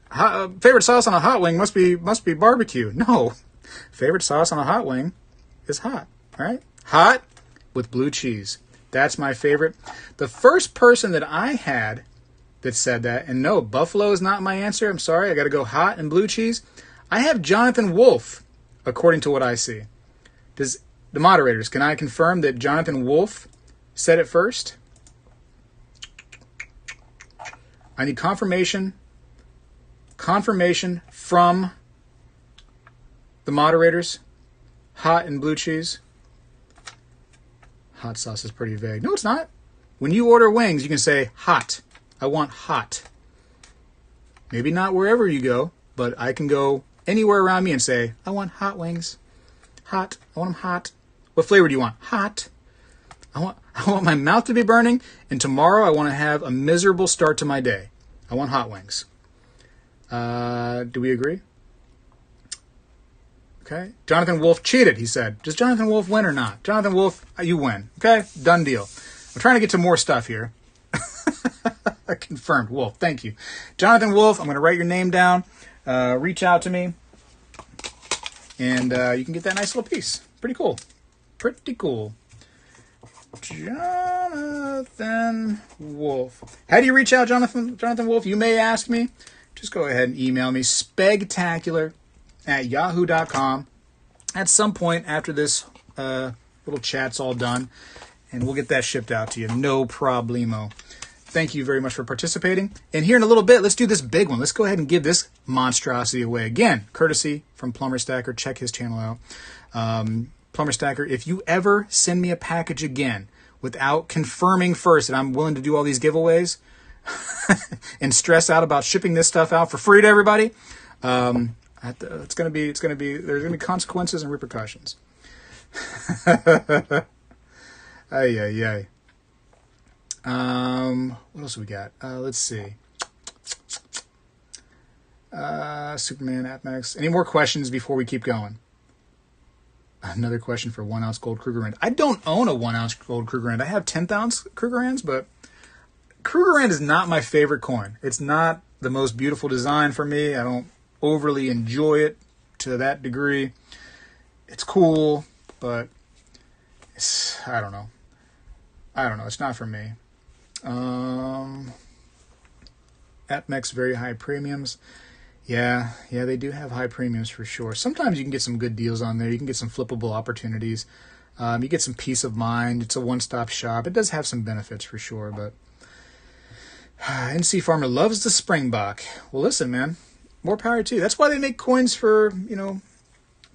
favorite sauce on a hot wing must be barbecue. No, favorite sauce on a hot wing is hot, right? Hot with blue cheese. That's my favorite. The first person that I had that said that, and no, buffalo is not my answer. I'm sorry, I got to go hot and blue cheese. I have Jonathan Wolfe, according to what I see. The moderators, can I confirm that Jonathan Wolfe said it first? I need confirmation from the moderators. Hot and blue cheese. Hot sauce is pretty vague. No, it's not. When you order wings, you can say hot. I want hot. Maybe not wherever you go, but I can go anywhere around me and say, I want hot wings. Hot. I want them hot. What flavor do you want? Hot. I want my mouth to be burning, and tomorrow I want to have a miserable start to my day. I want hot wings. Do we agree? Okay. Jonathan Wolf cheated, he said. Does Jonathan Wolf win or not? Jonathan Wolf, you win. Okay? Done deal. I'm trying to get to more stuff here. Confirmed. Wolf, thank you. Jonathan Wolf, I'm going to write your name down. Reach out to me. And you can get that nice little piece. Pretty cool. Pretty cool. Jonathan Wolf. How do you reach out, Jonathan Wolf? You may ask me. Just go ahead and email me, spegtacular@yahoo.com at some point after this little chat's all done, and we'll get that shipped out to you. No problemo. Thank you very much for participating. And here in a little bit, let's do this big one. Let's go ahead and give this monstrosity away. Again, courtesy from Plumber Stacker. Check his channel out. Plumber Stacker, if you ever send me a package again without confirming first that I'm willing to do all these giveaways and stress out about shipping this stuff out for free to everybody, there's going to be consequences and repercussions. Ay, ay, ay. What else we got? Let's see. Superman, AppMax. Any more questions before we keep going? Another question for 1 ounce gold Krugerrand. I don't own a 1 ounce gold Krugerrand. I have 10th ounce Krugerrands, but Krugerrand is not my favorite coin. It's not the most beautiful design for me. I don't overly enjoy it to that degree. It's cool, but I don't know. It's not for me. AppMax very high premiums. Yeah, they do have high premiums for sure. Sometimes you can get some good deals on there. You can get some flippable opportunities. You get some peace of mind. It's a one-stop shop. It does have some benefits for sure, but NC Farmer loves the Springbok. Well, listen, man, more power to you. That's why they make coins for,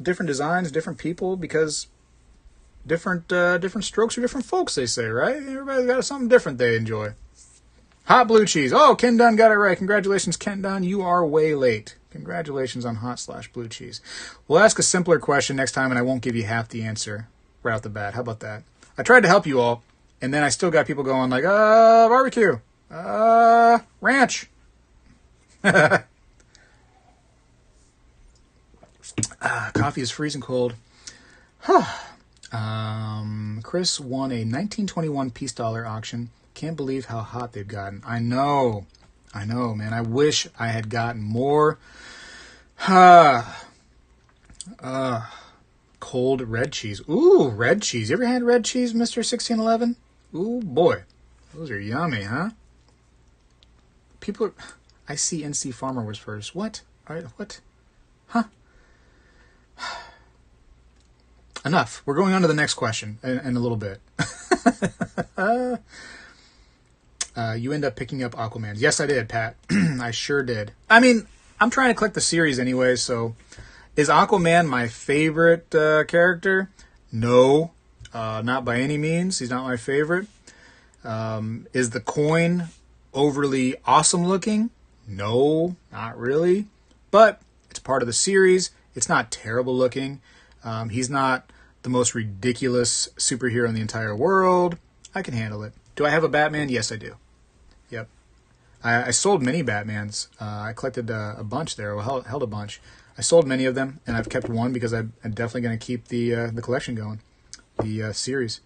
different designs, different people, because different strokes for different folks, they say, right? Everybody's got something different they enjoy. Hot blue cheese. Oh, Ken Dunn got it right. Congratulations, Ken Dunn. You are way late. Congratulations on hot/blue cheese. We'll ask a simpler question next time, and I won't give you half the answer right off the bat. How about that? I tried to help you all, and then I still got people going like, barbecue, ranch. Coffee is freezing cold. Chris won a 1921 peace dollar auction. Can't believe how hot they've gotten. I know, man. I wish I had gotten more cold red cheese. Ooh, red cheese. You ever had red cheese, Mr. 1611? Ooh, boy. Those are yummy, huh? I see NC Farmer was first. What? All right, what? Huh? Enough. We're going on to the next question in a little bit. You end up picking up Aquamans. Yes, I did, Pat. I sure did. I mean, I'm trying to collect the series anyway, so is Aquaman my favorite character? No, not by any means. He's not my favorite. Is the coin overly awesome looking? No, not really. But it's part of the series. It's not terrible looking. He's not the most ridiculous superhero in the entire world. I can handle it. Do I have a Batman? Yes, I do. Yep. I sold many Batmans. I collected a bunch there. Well, held a bunch. I sold many of them, and I've kept one because I'm definitely going to keep the collection going. The series.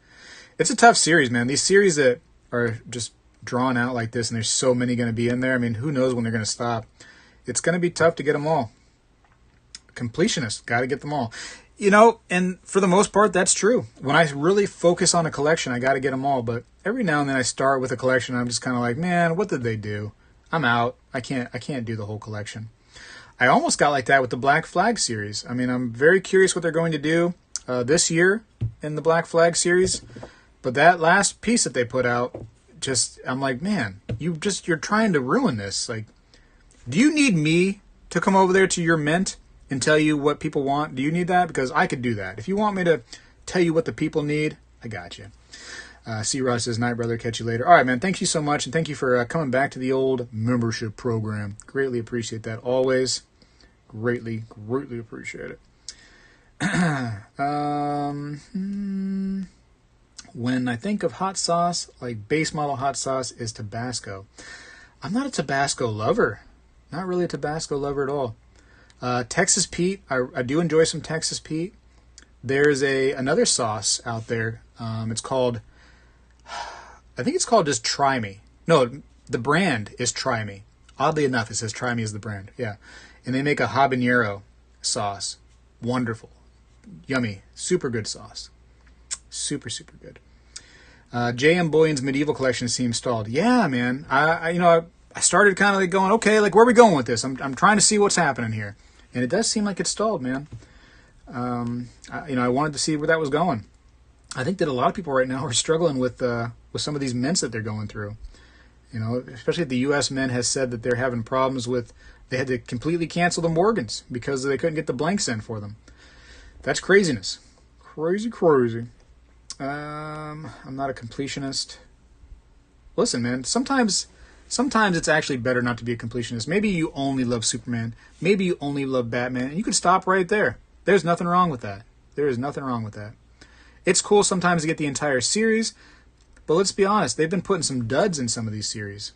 It's a tough series, man. These series that are just drawn out like this, and there's so many going to be in there. I mean, who knows when they're going to stop. It's going to be tough to get them all. Completionists, got to get them all. And for the most part, that's true. When I really focus on a collection, I got to get them all. But every now and then I start with a collection, and I'm just kind of like, man, what did they do? I'm out. I can't do the whole collection. I almost got like that with the Black Flag series. I mean, I'm very curious what they're going to do this year in the Black Flag series. But that last piece that they put out, I'm like, man, you're trying to ruin this. Like, do you need me to come over there to your mint and tell you what people want? Do you need that? Because I could do that. If you want me to tell you what the people need, I got you. C. Ross says, night, brother. Catch you later. All right, man. Thank you so much. And thank you for coming back to the old membership program. Greatly appreciate that. Always. Greatly appreciate it. When I think of hot sauce, like base model hot sauce is Tabasco. I'm not a Tabasco lover. Not really a Tabasco lover at all. Texas Pete, I do enjoy some Texas Pete. There's another sauce out there. It's called, I think it's called just Try Me. No, the brand is Try Me. Oddly enough, it says Try Me is the brand. Yeah. And they make a habanero sauce. Wonderful. Yummy. Super good sauce. Super, super good. J.M. Bullion's Medieval Collection seems stalled. Yeah, man. I started kind of like going, okay, like where are we going with this? I'm trying to see what's happening here. And it does seem like it's stalled, man. I wanted to see where that was going. I think that a lot of people right now are struggling with some of these mints that they're going through. You know, especially the U.S. Mint has said that they're having problems with, they had to completely cancel the Morgans because they couldn't get the blanks in for them. That's craziness. Crazy, crazy. I'm not a completionist. Listen, man, sometimes it's actually better not to be a completionist. Maybe you only love Superman. Maybe you only love Batman. And you can stop right there. There's nothing wrong with that. There is nothing wrong with that. It's cool sometimes to get the entire series, but let's be honest, they've been putting some duds in some of these series.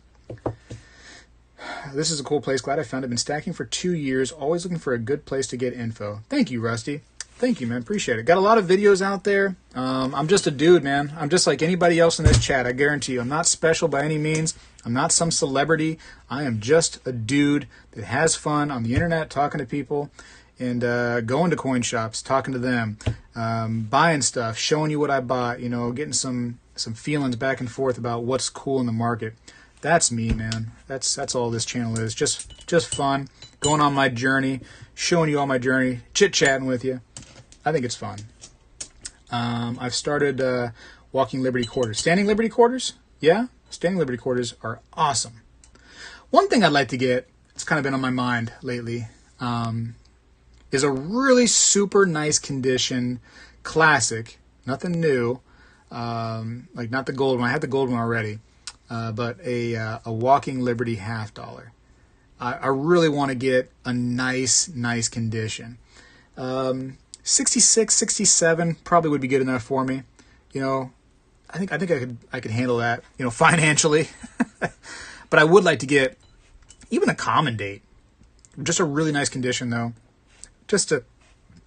This is a cool place. Glad I found it. Been stacking for 2 years. Always looking for a good place to get info. Thank you, Rusty. Thank you, man. Appreciate it. Got a lot of videos out there. I'm just a dude, man. I'm just like anybody else in this chat. I guarantee you. I'm not special by any means. I'm not some celebrity. I am just a dude that has fun on the internet, talking to people, and going to coin shops, talking to them, buying stuff, showing you what I bought, getting some feelings back and forth about what's cool in the market. That's me, man. That's all this channel is. Just fun, going on my journey, showing you all my journey, chit-chatting with you. I think it's fun. I've started walking Liberty Quarters. Standing Liberty Quarters? Yeah, standing Liberty Quarters are awesome. One thing I'd like to get, it's kind of been on my mind lately, is a really super nice condition, classic, nothing new, like not the gold one. I had the gold one already, but a Walking Liberty $50. I really want to get a nice condition. 66, 67 probably would be good enough for me. I think I could handle that, financially. But I would like to get even a common date. Just a really nice condition though. Just to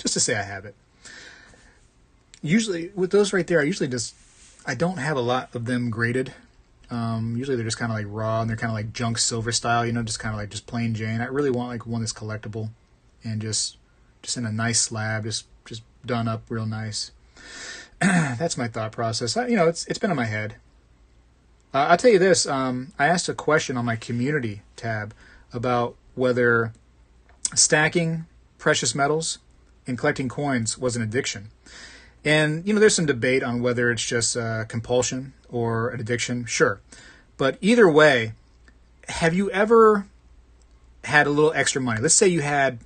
say I have it. Usually with those right there, I don't have a lot of them graded. Usually they're just kind of like raw and they're kind of like junk silver style, just kind of like just plain Jane. I really want like one that's collectible and just in a nice slab, just done up real nice. That's my thought process. It's been in my head. I'll tell you this. I asked a question on my community tab about whether stacking precious metals and collecting coins was an addiction. And, there's some debate on whether it's just compulsion or an addiction. Sure. But either way, have you ever had a little extra money? Let's say you had,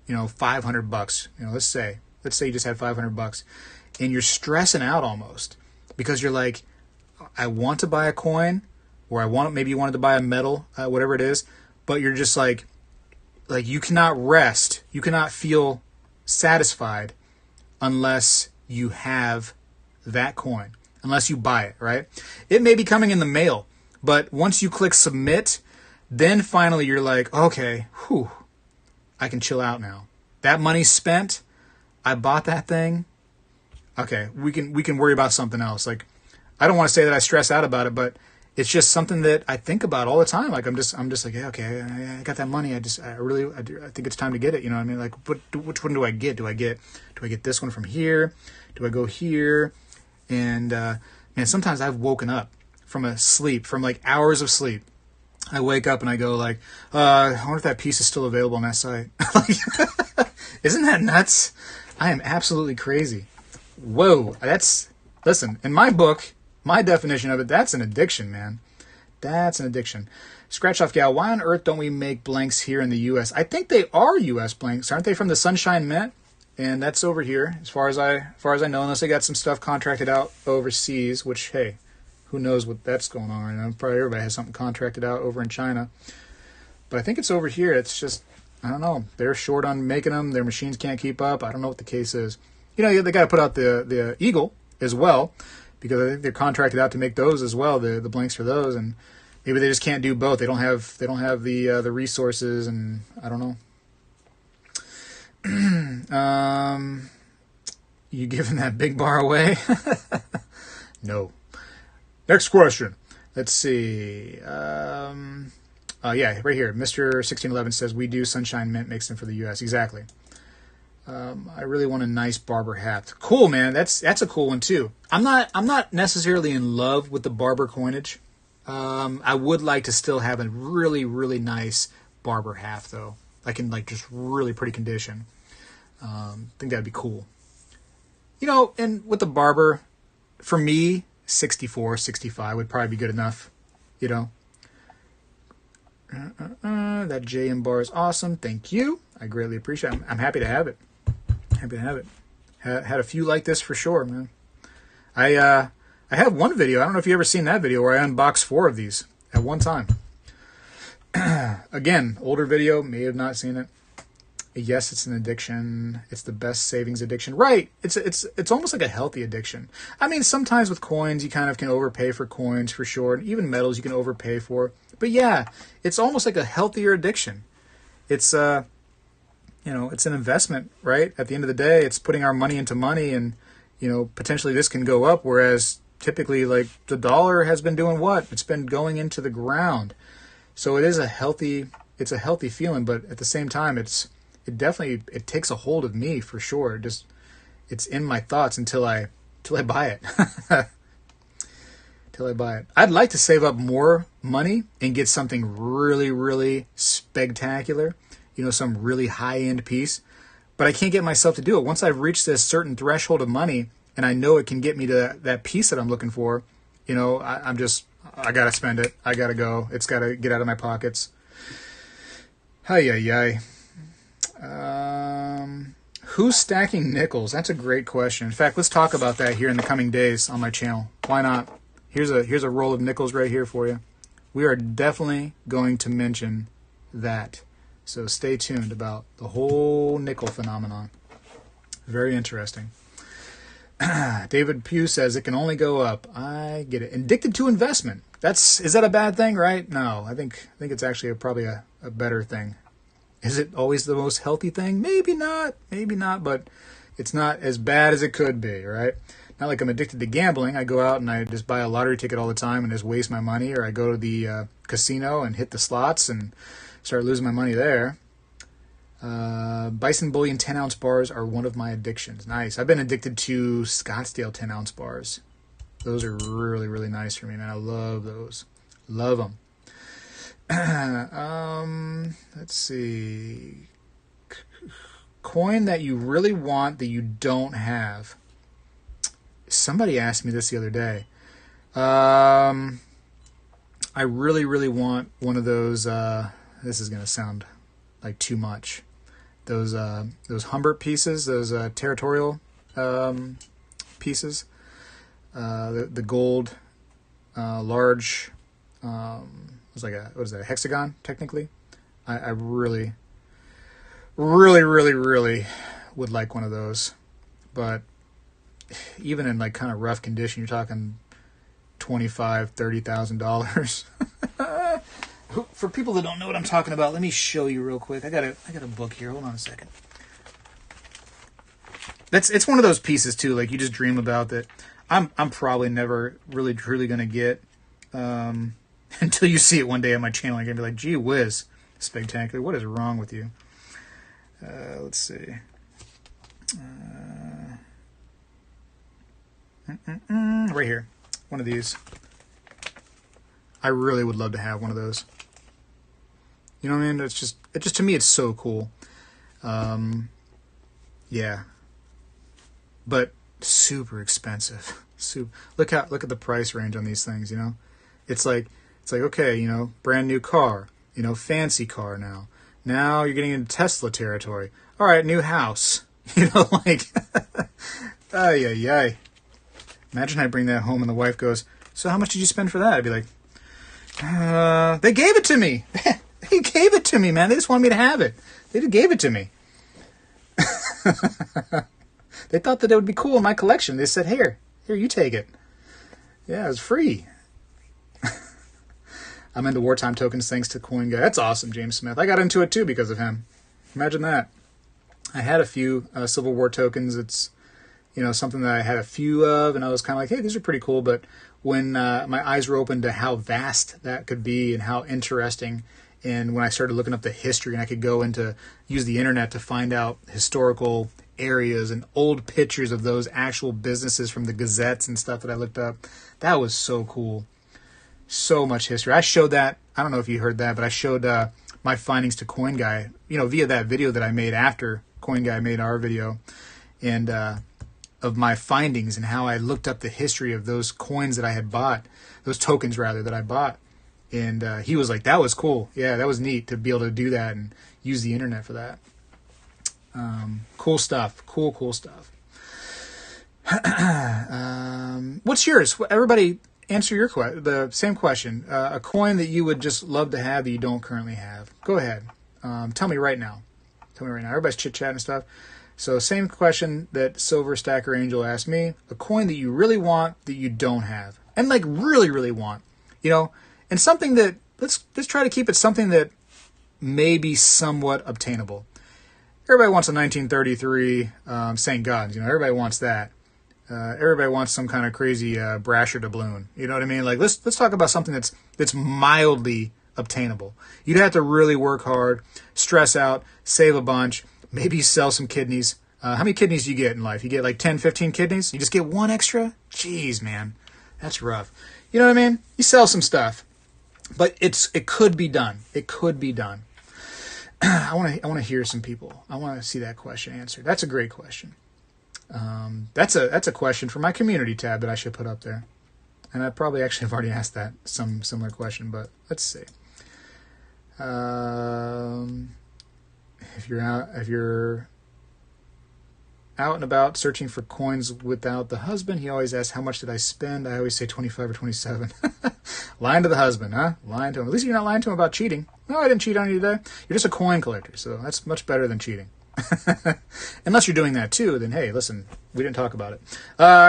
$500. Let's say you just had $500 and you're stressing out almost because you're like, I want to buy a coin, or maybe you wanted to buy a metal, whatever it is, but you're just like you cannot rest. You cannot feel satisfied unless you have that coin, unless you buy it, right? It may be coming in the mail, but once you click submit, then finally you're like, okay, I can chill out now. That money's spent. I bought that thing. Okay, we can worry about something else. Like, I don't want to say that I stress out about it, but it's just something that I think about all the time. Like, I'm just like, yeah, okay, I got that money. I think it's time to get it. You know what I mean? Like, which one do I get? Do I get this one from here? Do I go here? And, man, sometimes I've woken up from like hours of sleep. I wake up and I go like, I wonder if that piece is still available on that site. Isn't that nuts? I am absolutely crazy. Whoa. Listen, in my book, my definition of it, that's an addiction, man. That's an addiction. Scratch Off Gal, why on earth don't we make blanks here in the U.S.? I think they are U.S. blanks. Aren't they from the Sunshine Mint? And that's over here, as far as I know, unless they got some stuff contracted out overseas, which, hey, who knows what that's going on right now. Probably everybody has something contracted out over in China. But I think it's over here. It's just, I don't know. They're short on making them. Their machines can't keep up. I don't know what the case is. They got to put out the Eagle as well, because I think they're contracted out to make those as well, the blanks for those. And Maybe they just can't do both. They don't have the resources, and I don't know. You giving that big bar away? No. Next question. Let's see. Yeah, right here. Mr. 1611 says we do Sunshine Mint mixed in for the U.S. Exactly. I really want a nice Barber hat. Cool, man. That's a cool one too. I'm not necessarily in love with the Barber coinage. I would like to still have a really, really nice Barber half though. Like in like just really pretty condition. I think that'd be cool. You know, and with the Barber, for me, 64, 65 would probably be good enough. You know. That JM bar is awesome. Thank you. I greatly appreciate it. I'm happy to have it. Happy to have it. Had a few like this for sure, man. I have one video. I don't know if you ever seen that video where I unboxed 4 of these at one time. Again, older video. May have not seen it. Yes, it's an addiction. It's the best savings addiction. Right. It's almost like a healthy addiction. I mean, sometimes with coins, you kind of can overpay for coins for sure. And even metals you can overpay for. But yeah, it's almost like a healthier addiction. It's, you know, it's an investment, right? At the end of the day, it's putting our money into money, and, you know, potentially this can go up, whereas typically, like, the dollar has been doing what? It's been going into the ground. So it is a healthy feeling, but at the same time, it definitely takes a hold of me for sure. It's in my thoughts until I buy it. Till I buy it. I'd like to save up more money and get something really, really spectacular. You know, some really high-end piece. But I can't get myself to do it. Once I've reached this certain threshold of money and I know it can get me to that piece that I'm looking for, you know, I got to spend it. I got to go. It's got to get out of my pockets. Hi. Who's stacking nickels? That's a great question. In fact, let's talk about that here in the coming days on my channel. Why not? Here's a roll of nickels right here for you. We are definitely going to mention that. So stay tuned about the whole nickel phenomenon. Very interesting. David Pugh says it can only go up. I get it. Addicted to investment. Is that a bad thing, right? No, I think it's actually probably a better thing. Is it always the most healthy thing? Maybe not, but it's not as bad as it could be, right? Not like I'm addicted to gambling. I go out and I just buy a lottery ticket all the time and just waste my money, or I go to the casino and hit the slots and start losing my money there. Bison Bullion 10-ounce bars are one of my addictions. Nice. I've been addicted to Scottsdale 10-ounce bars. Those are really, really nice for me, man. I love those. Love them. Let's see. Coin that you really want that you don't have. Somebody asked me this the other day. I really, really want one of those. This is going to sound like too much. Those Humbert pieces, those territorial pieces. The gold, large. It was like a hexagon technically. I really, really, really, really would like one of those, but even in like kind of rough condition, you're talking $25,000-$30,000. For people that don't know what I'm talking about, let me show you real quick. I got a book here. Hold on a second. It's one of those pieces too, like you just dream about that. I'm probably never really truly gonna get until you see it one day on my channel. You're gonna be like, gee whiz, Spegtacular, what is wrong with you? Let's see. Right here, one of these. I really would love to have one of those. You know what I mean? It just to me, it's so cool. Yeah, but super expensive. Look at the price range on these things. You know, it's like okay, you know, brand new car, you know, fancy car now. Now you're getting into Tesla territory. All right, new house. You know, like, ay. Imagine I bring that home and the wife goes, so how much did you spend for that? I'd be like, they gave it to me. They gave it to me, man. They just wanted me to have it. They just gave it to me. They thought that it would be cool in my collection. They said, here, you take it. Yeah, it was free. I'm into wartime tokens thanks to Coin Guy. That's awesome, James Smith. I got into it too because of him. Imagine that. I had a few Civil War tokens. It's, something that I had a few of, and I was kind of like, hey, these are pretty cool. But when my eyes were open to how vast that could be and how interesting, and when I started looking up the history, and I could go into use the internet to find out historical areas and old pictures of those actual businesses from the gazettes and stuff that I looked up, that was so cool. So much history. I showed that. I don't know if you heard that, but I showed my findings to Coin Guy, via that video that I made after Coin Guy made our video, and of my findings and how I looked up the history of those coins that I had bought, those tokens rather that I bought. And he was like, that was cool. Yeah, that was neat to be able to do that and use the internet for that. Cool stuff. Cool stuff. What's yours? Everybody answer the same question. A coin that you would just love to have that you don't currently have. Go ahead. Tell me right now. Everybody's chit-chatting and stuff. So same question that Silver Stacker Angel asked me. A coin that you really want that you don't have. And like really, really want. And something that, let's try to keep it something that may be somewhat obtainable. Everybody wants a 1933 St. God's. Everybody wants that. Everybody wants some kind of crazy Brasher doubloon. You know what I mean? Like let's talk about something that's mildly obtainable. You'd have to really work hard, stress out, save a bunch, maybe sell some kidneys. How many kidneys do you get in life? You get like 10, 15 kidneys? You just get one extra? Jeez, man. That's rough. You know what I mean? You sell some stuff. But it could be done. It could be done. I want to hear some people. I want to see that question answered. That's a great question. That's a question for my community tab that I should put up there. And I probably actually have already asked that some similar question, but let's see. If you're out and about searching for coins without the husband, he always asks, how much did I spend? I always say 25 or 27. Lying to the husband, huh? Lying to him. At least you're not lying to him about cheating. No, I didn't cheat on you today. You're just a coin collector, so that's much better than cheating. Unless you're doing that too, then hey, listen, we didn't talk about it.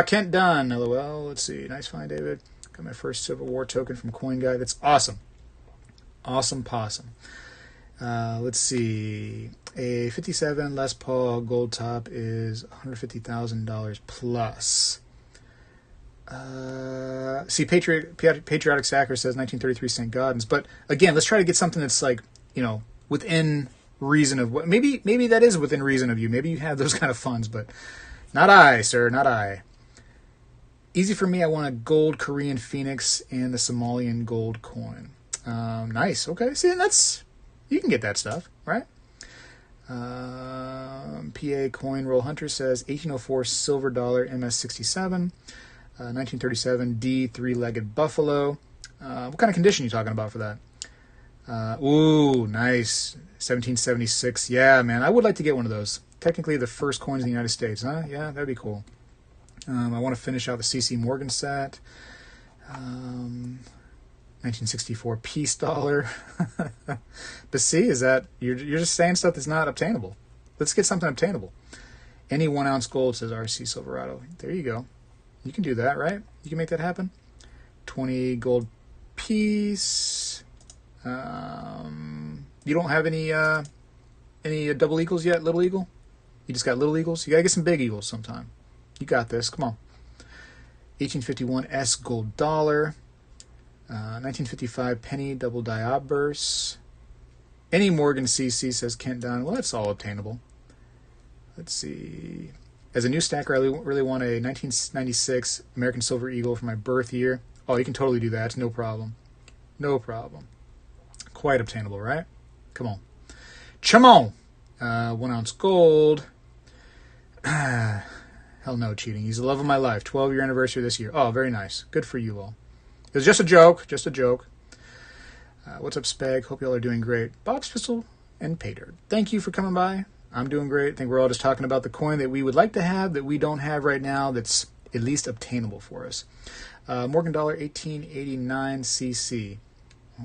Kent Dunn, LOL. Let's see. Nice find, David. Got my first Civil War token from Coin Guy. That's awesome. Awesome possum. Let's see. A 57 Les Paul gold top is $150,000 plus. See, Patriotic Sacker says 1933 St. Gaudens. But again, let's try to get something that's like, within reason of what. Maybe that is within reason of you. Maybe you have those kind of funds, but not I, sir, not I. Easy for me. I want a gold Korean Phoenix and the Somalian gold coin. Nice. Okay. See, you can get that stuff, right? PA Coin Roll Hunter says 1804 silver dollar MS67, 1937 D three-legged buffalo. What kind of condition are you talking about for that? Ooh, nice. 1776. Yeah, man, I would like to get one of those. Technically the first coins in the United States, huh? Yeah, that'd be cool. I want to finish out the C.C. Morgan set. 1964 peace dollar. But see, is that you're just saying stuff that's not obtainable. Let's get something obtainable. Any 1 ounce gold, says RC Silverado. There you go. You can do that, right? You can make that happen. 20 gold piece. You don't have any double eagles yet, little eagle? You just got little eagles? You gotta get some big eagles sometime. You got this. Come on. 1851 S gold dollar. 1955 penny double die obverse. Any Morgan CC, says Kent Dunn. Well, that's all obtainable. Let's see. As a new stacker, I really want a 1996 American Silver Eagle for my birth year. Oh, you can totally do that. It's no problem. No problem. Quite obtainable, right? Come on. Chum on. 1 ounce gold. Hell no, cheating. He's the love of my life. 12-year anniversary this year. Oh, very nice. Good for you all. It was just a joke. Just a joke. What's up, Speg? Hope y'all are doing great. Box Pistol and Paydirt. Thank you for coming by. I'm doing great. I think we're all just talking about the coin that we would like to have that we don't have right now that's at least obtainable for us. Morgan Dollar 1889 CC.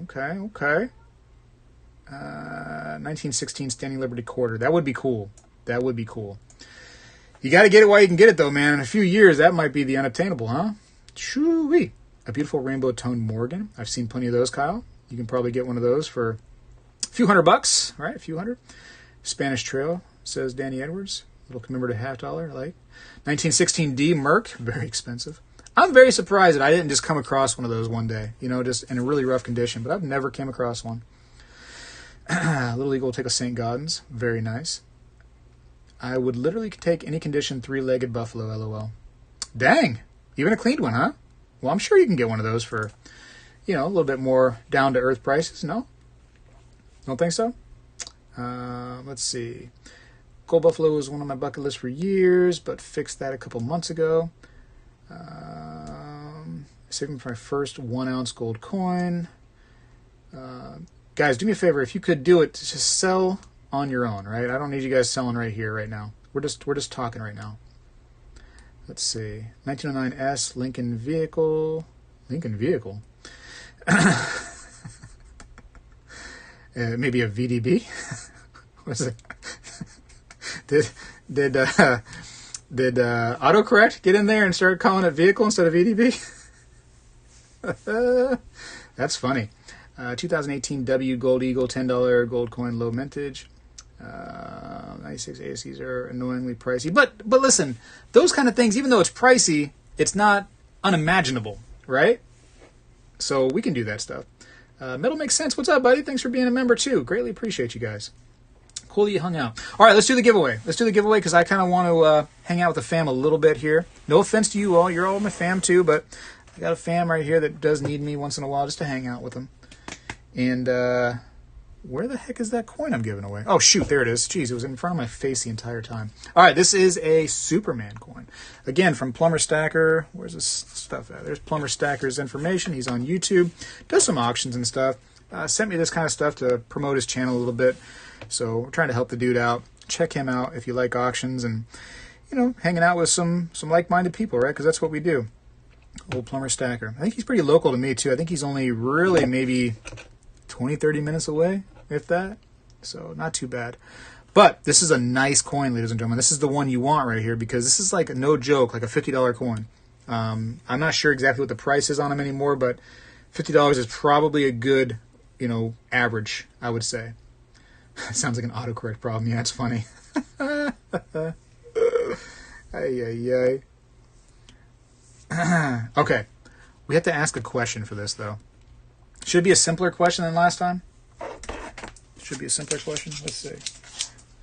Okay. 1916 Standing Liberty Quarter. That would be cool. You got to get it while you can get it, though, man. In a few years, that might be the unobtainable, huh? Shoo-wee. A beautiful rainbow tone Morgan. I've seen plenty of those, Kyle. You can probably get one of those for a few $100, right? A few hundred. Spanish Trail, says Danny Edwards. Little commemorative $50, I like. 1916D Merc, very expensive. I'm very surprised that I didn't just come across one of those one day, you know, just in a really rough condition, but I've never came across one. Little Eagle will take a St. Gaudens, very nice. I would literally take any condition 3-legged buffalo, LOL. Dang, even a cleaned one, huh? Well, I'm sure you can get one of those for, you know, a little bit more down-to-earth prices, no? Don't think so? Let's see. Gold Buffalo was one on my bucket list for years, but fixed that a couple months ago. Saving for my first 1-ounce gold coin. Guys, do me a favor. If you could do it, just sell on your own, right? I don't need you guys selling right here, right now. We're just talking right now. Let's see. 1909S Lincoln vehicle. Lincoln vehicle? Maybe a VDB? What is it? Did autocorrect get in there and start calling it vehicle instead of VDB? That's funny. 2018 W Gold Eagle $10 gold coin, low mintage. 96 ASCs are annoyingly pricey, but listen, those kind of things, even though it's pricey, it's not unimaginable, right? So we can do that stuff. Metal makes sense. What's up, buddy? Thanks for being a member too. Greatly appreciate you guys. Cool that you hung out. All right, let's do the giveaway. Let's do the giveaway because I kind of want to hang out with the fam a little bit here. No offense to you all. You're all my fam too, but I got a fam right here that does need me once in a while just to hang out with them. And where the heck is that coin I'm giving away? Oh, shoot, there it is. Jeez, it was in front of my face the entire time. All right, this is a Superman coin. Again, from Plumber Stacker. Where's this stuff at? There's Plumber Stacker's information. He's on YouTube. Does some auctions and stuff. Sent me this kind of stuff to promote his channel a little bit. So we're trying to help the dude out. Check him out if you like auctions and, you know, hanging out with some like-minded people, right? Because that's what we do. Old Plumber Stacker. I think he's pretty local to me, too. I think he's only really maybe 20, 30 minutes away, if that. So not too bad. But this is a nice coin, ladies and gentlemen. This is the one you want right here because this is like, no joke, like a $50 coin. I'm not sure exactly what the price is on them anymore, but $50 is probably a good, you know, average, I would say. Sounds like an autocorrect problem. Yeah, it's funny. Ay. Okay. We have to ask a question for this, though. Should it be a simpler question than last time? Should be a simpler question. Let's see.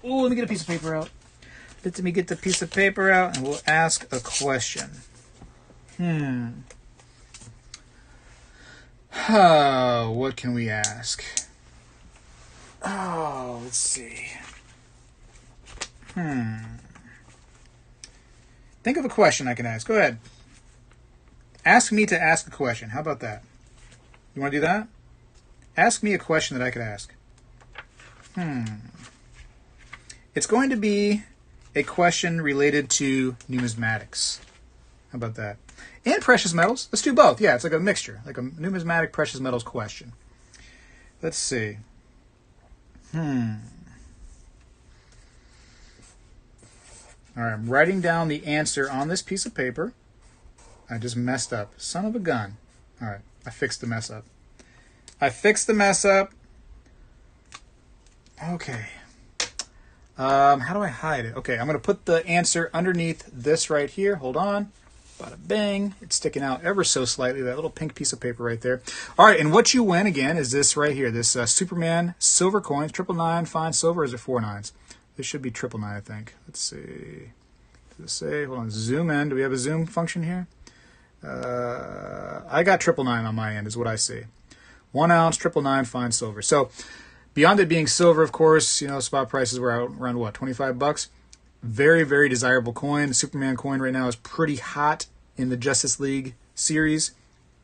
Oh, let me get a piece of paper out. Let me get the piece of paper out, and we'll ask a question. What can we ask? Oh, let's see. Think of a question I can ask. Go ahead. Ask me to ask a question. How about that? You want to do that? Ask me a question that I could ask. It's going to be a question related to numismatics. How about that? And precious metals. Let's do both. Yeah, it's like a mixture. Like a numismatic precious metals question. Let's see. All right, I'm writing down the answer on this piece of paper. I just messed up. Son of a gun. All right, I fixed the mess up. Okay. How do I hide it? Okay, I'm going to put the answer underneath this right here. Hold on. Bada bang. It's sticking out ever so slightly, that little pink piece of paper right there. All right, and what you win, again, is this right here. This Superman silver coins, 999 fine silver, or is it 4 nines? This should be 999, I think. Let's see. Does it say? Hold on, zoom in. Do we have a zoom function here? I got 999 on my end, is what I see. 1 ounce, 999 fine silver. So beyond it being silver, of course, you know, spot prices were out around what, $25? Very, very desirable coin. The Superman coin right now is pretty hot in the Justice League series.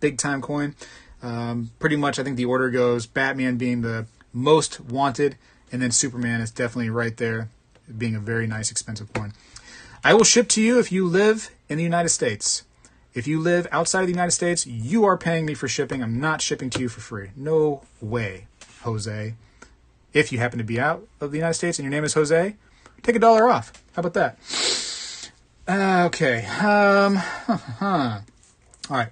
Big time coin. Pretty much, I think the order goes Batman being the most wanted, and then Superman is definitely right there, being a very nice, expensive coin. I will ship to you if you live in the United States. If you live outside of the United States, you are paying me for shipping. I'm not shipping to you for free. No way, Jose. If you happen to be out of the United States and your name is Jose, take $1 off. How about that? Okay. All right.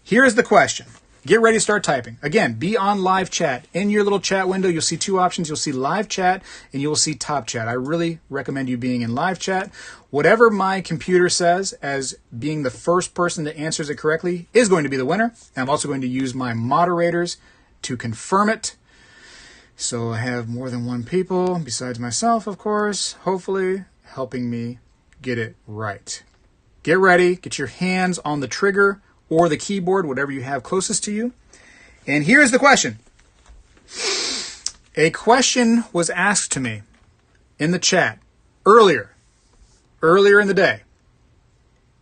Here is the question. get ready to start typing. Again, be on live chat. In your little chat window, you'll see two options. You'll see live chat and you'll see top chat. I really recommend you being in live chat. Whatever my computer says as being the first person that answers it correctly is going to be the winner. And I'm also going to use my moderators to confirm it. So I have more than one people, besides myself, of course, hopefully helping me get it right. Get ready. Get your hands on the trigger or the keyboard, whatever you have closest to you. And here's the question. A question was asked to me in the chat earlier in the day.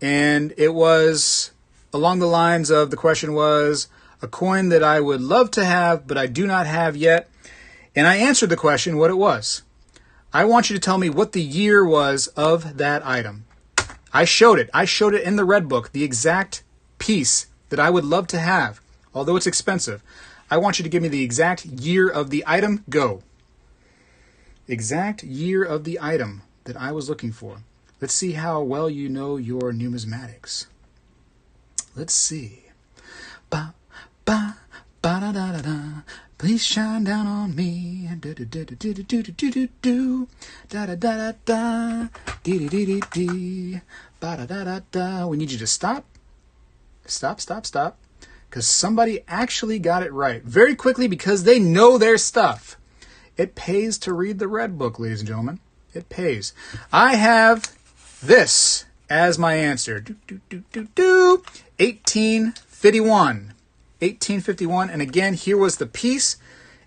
And it was along the lines of, the question was, a coin that I would love to have, but I do not have yet. And I answered the question what it was. I want you to tell me what the year was of that item. I showed it. I showed it in the red book, the exact piece that I would love to have, although it's expensive. I want you to give me the exact year of the item. Go. Exact year of the item that I was looking for. Let's see how well you know your numismatics. Let's see. Ba, ba, ba, da, da, da, da. Please shine down on me. Do do do do do do do do do do. Da da da da da. Dee dee dee dee dee. Ba da da da da. We need you to stop. Stop, stop, stop. Because somebody actually got it right very quickly because they know their stuff. It pays to read the red book, ladies and gentlemen. It pays. I have this as my answer. 1851. 1851, and again, here was the piece,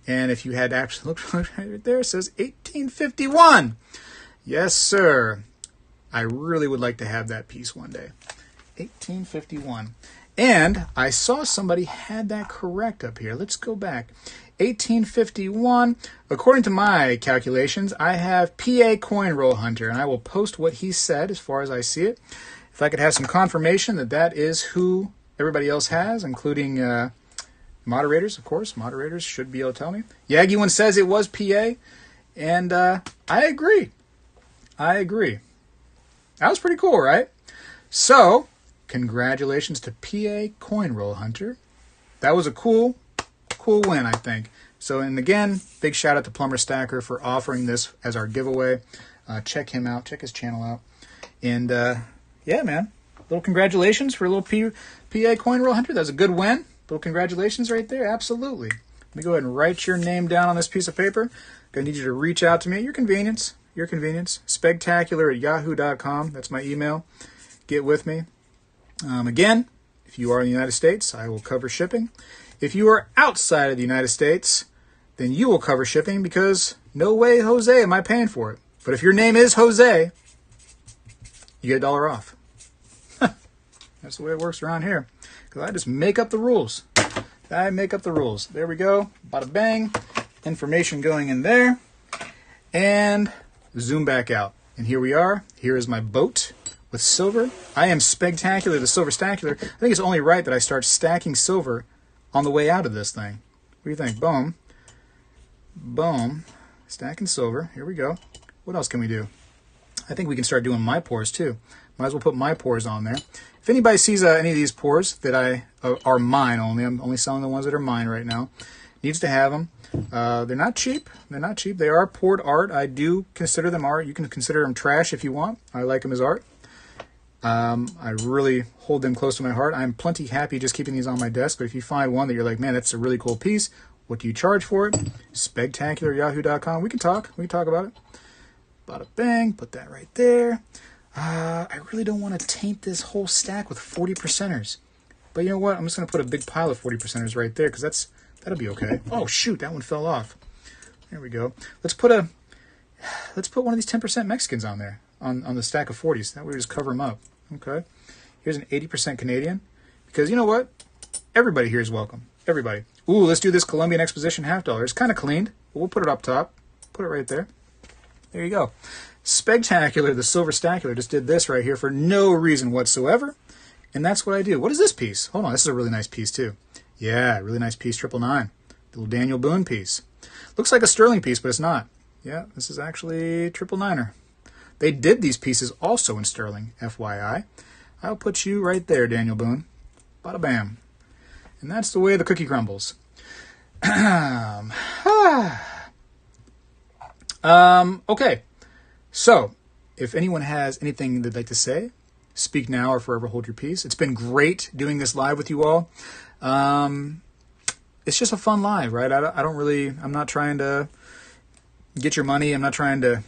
and if you had actually looked right there, it says 1851. Yes, sir. I really would like to have that piece one day. 1851. And I saw somebody had that correct up here. Let's go back. 1851. According to my calculations, I have PA Coin Roll Hunter, and I will post what he said as far as I see it. If I could have some confirmation that that is who everybody else has, including moderators, of course. Moderators should be able to tell me. Yagi one says it was PA, and I agree. I agree. That was pretty cool, right? So, congratulations to PA Coin Roll Hunter. That was a cool win, I think. So, and again, big shout out to Plumber Stacker for offering this as our giveaway. Check him out. Check his channel out. And, yeah, man. Little congratulations for a little PA Coin Roll Hunter. That's a good win. Little congratulations right there. Absolutely. Let me go ahead and write your name down on this piece of paper. Going to need you to reach out to me at your convenience. Your convenience. Spegtacular@yahoo.com. That's my email. Get with me. Again, if you are in the United States, I will cover shipping. If you are outside of the United States, then you will cover shipping because no way, Jose, am I paying for it. But if your name is Jose, you get $1 off. That's the way it works around here. Because I just make up the rules. I make up the rules. There we go. Bada bang. Information going in there. And zoom back out. And here we are. Here is my boat with silver. I am Spegtacular, the Silver Stacular. I think it's only right that I start stacking silver on the way out of this thing. What do you think? Boom. Boom. Stacking silver. Here we go. What else can we do? I think we can start doing my pours too. Might as well put my pours on there. If anybody sees any of these pours that are mine only, I'm only selling the ones that are mine right now, needs to have them. They're not cheap. They're not cheap. They are poured art. I do consider them art. You can consider them trash if you want. I like them as art. I really hold them close to my heart. I'm plenty happy just keeping these on my desk. But if you find one that you're like, man, that's a really cool piece, what do you charge for it? Spegtacular@yahoo.com. We can talk. We can talk about it. Bada bang. Put that right there. I really don't want to taint this whole stack with 40%ers. But you know what? I'm just going to put a big pile of 40%ers right there because that'll be okay. Oh, shoot. That one fell off. There we go. Let's put one of these 10% Mexicans on there, on the stack of 40s. That way we just cover them up. Okay. Here's an 80% Canadian. Because you know what? Everybody here is welcome. Everybody. Ooh, let's do this Colombian Exposition $half. It's kind of cleaned, but we'll put it up top. Put it right there. There you go. Spegtacular, the Silver Stacular, just did this right here for no reason whatsoever. And that's what I do. What is this piece? Hold on, this is a really nice piece too. Yeah, really nice piece, 999. The little Daniel Boone piece. Looks like a sterling piece, but it's not. Yeah, this is actually 999er. They did these pieces also in sterling, FYI. I'll put you right there, Daniel Boone. Bada bam. And that's the way the cookie crumbles. Okay. So, if anyone has anything they'd like to say, speak now or forever hold your peace. It's been great doing this live with you all. It's just a fun live, right? I'm not trying to get your money. I'm not trying to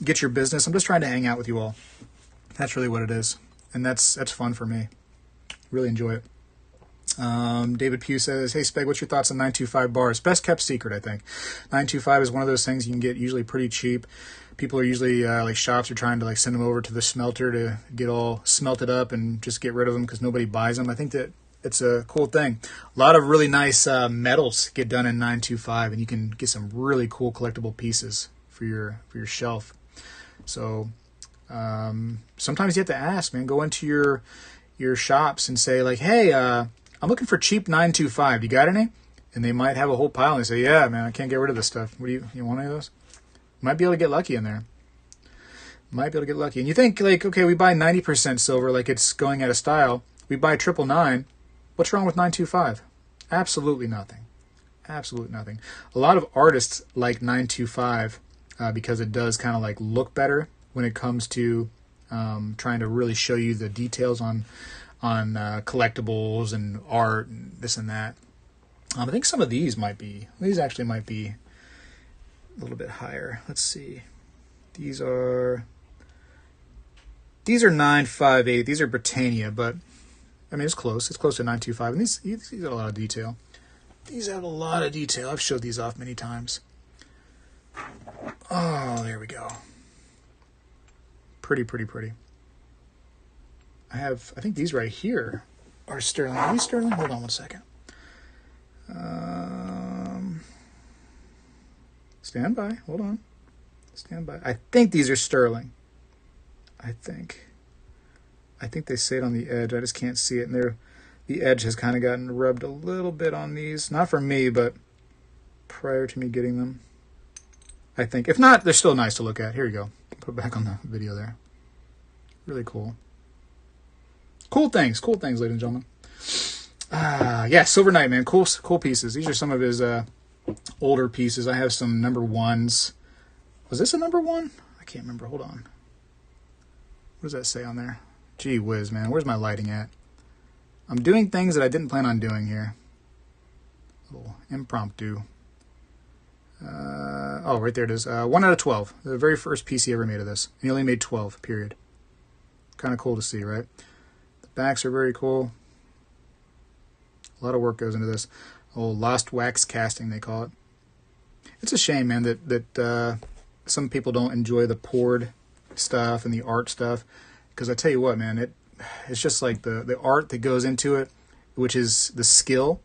get your business. I'm just trying to hang out with you all. That's really what it is. And that's fun for me. Really enjoy it. David Pugh says, hey, Speg, what's your thoughts on 925 bars? Best kept secret, I think. 925 is one of those things you can get usually pretty cheap. People are usually, like shops are trying to like send them over to the smelter to get all smelted up and just get rid of them because nobody buys them. I think that it's a cool thing. A lot of really nice metals get done in 925, and you can get some really cool collectible pieces for your shelf. So sometimes you have to ask, man. Go into your shops and say like, hey, I'm looking for cheap 925. You got any? And they might have a whole pile. And they say, yeah, man, I can't get rid of this stuff. What do you want any of those? Might be able to get lucky in there. Might be able to get lucky. And you think like, okay, we buy 90% silver, like it's going out of style. We buy 999. What's wrong with 925? Absolutely nothing. Absolutely nothing. A lot of artists like 925 because it does kind of like look better when it comes to trying to really show you the details on collectibles and art and this and that. I think some of these actually might be a little bit higher. Let's see. These are 958. These are Britannia, but I mean it's close. It's close to 925. And these have a lot of detail. These have a lot of detail. I've showed these off many times. Oh, there we go. Pretty. I think these right here are sterling. Are these sterling? Hold on one second. Stand by. Hold on. Stand by. I think these are sterling. I think they say it on the edge. I just can't see it. And the edge has kind of gotten rubbed a little bit on these. Not for me, but prior to me getting them. I think. If not, they're still nice to look at. Here you go. Put it back on the video there. Really cool. Cool things, ladies and gentlemen. Yeah, Silver Knight, man. Cool pieces. These are some of his older pieces. I have some number ones. Was this a number one? I can't remember. Hold on. What does that say on there? Gee whiz, man. Where's my lighting at? I'm doing things that I didn't plan on doing here. A little impromptu. Oh, right there it is. 1 out of 12. The very first piece he ever made of this. And he only made 12, period. Kind of cool to see, right? The backs are very cool. A lot of work goes into this. Oh, lost wax casting, they call it. It's a shame, man, that some people don't enjoy the poured stuff and the art stuff. Because I tell you what, man, it's just like the art that goes into it, which is the skill.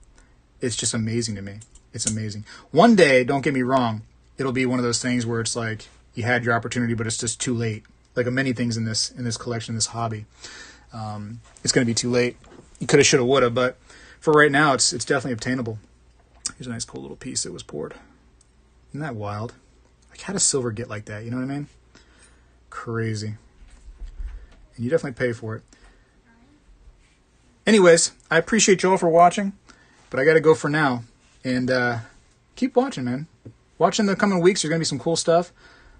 It's just amazing to me. It's amazing. One day, don't get me wrong, it'll be one of those things where it's like you had your opportunity, but it's just too late. Like many things in this collection, this hobby, it's going to be too late. You coulda, shoulda, woulda, but for right now, it's definitely obtainable. Here's a nice, cool little piece that was poured. Isn't that wild? Like, how does silver get like that? You know what I mean? Crazy. And you definitely pay for it. Anyways, I appreciate y'all for watching, but I got to go for now. And keep watching, man. Watch in the coming weeks. There's going to be some cool stuff.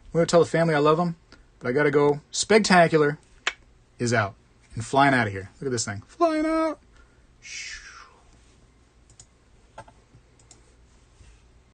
I'm going to tell the family I love them. But I got to go. Spegtacular is out and flying out of here. Look at this thing. Flying out. Shh.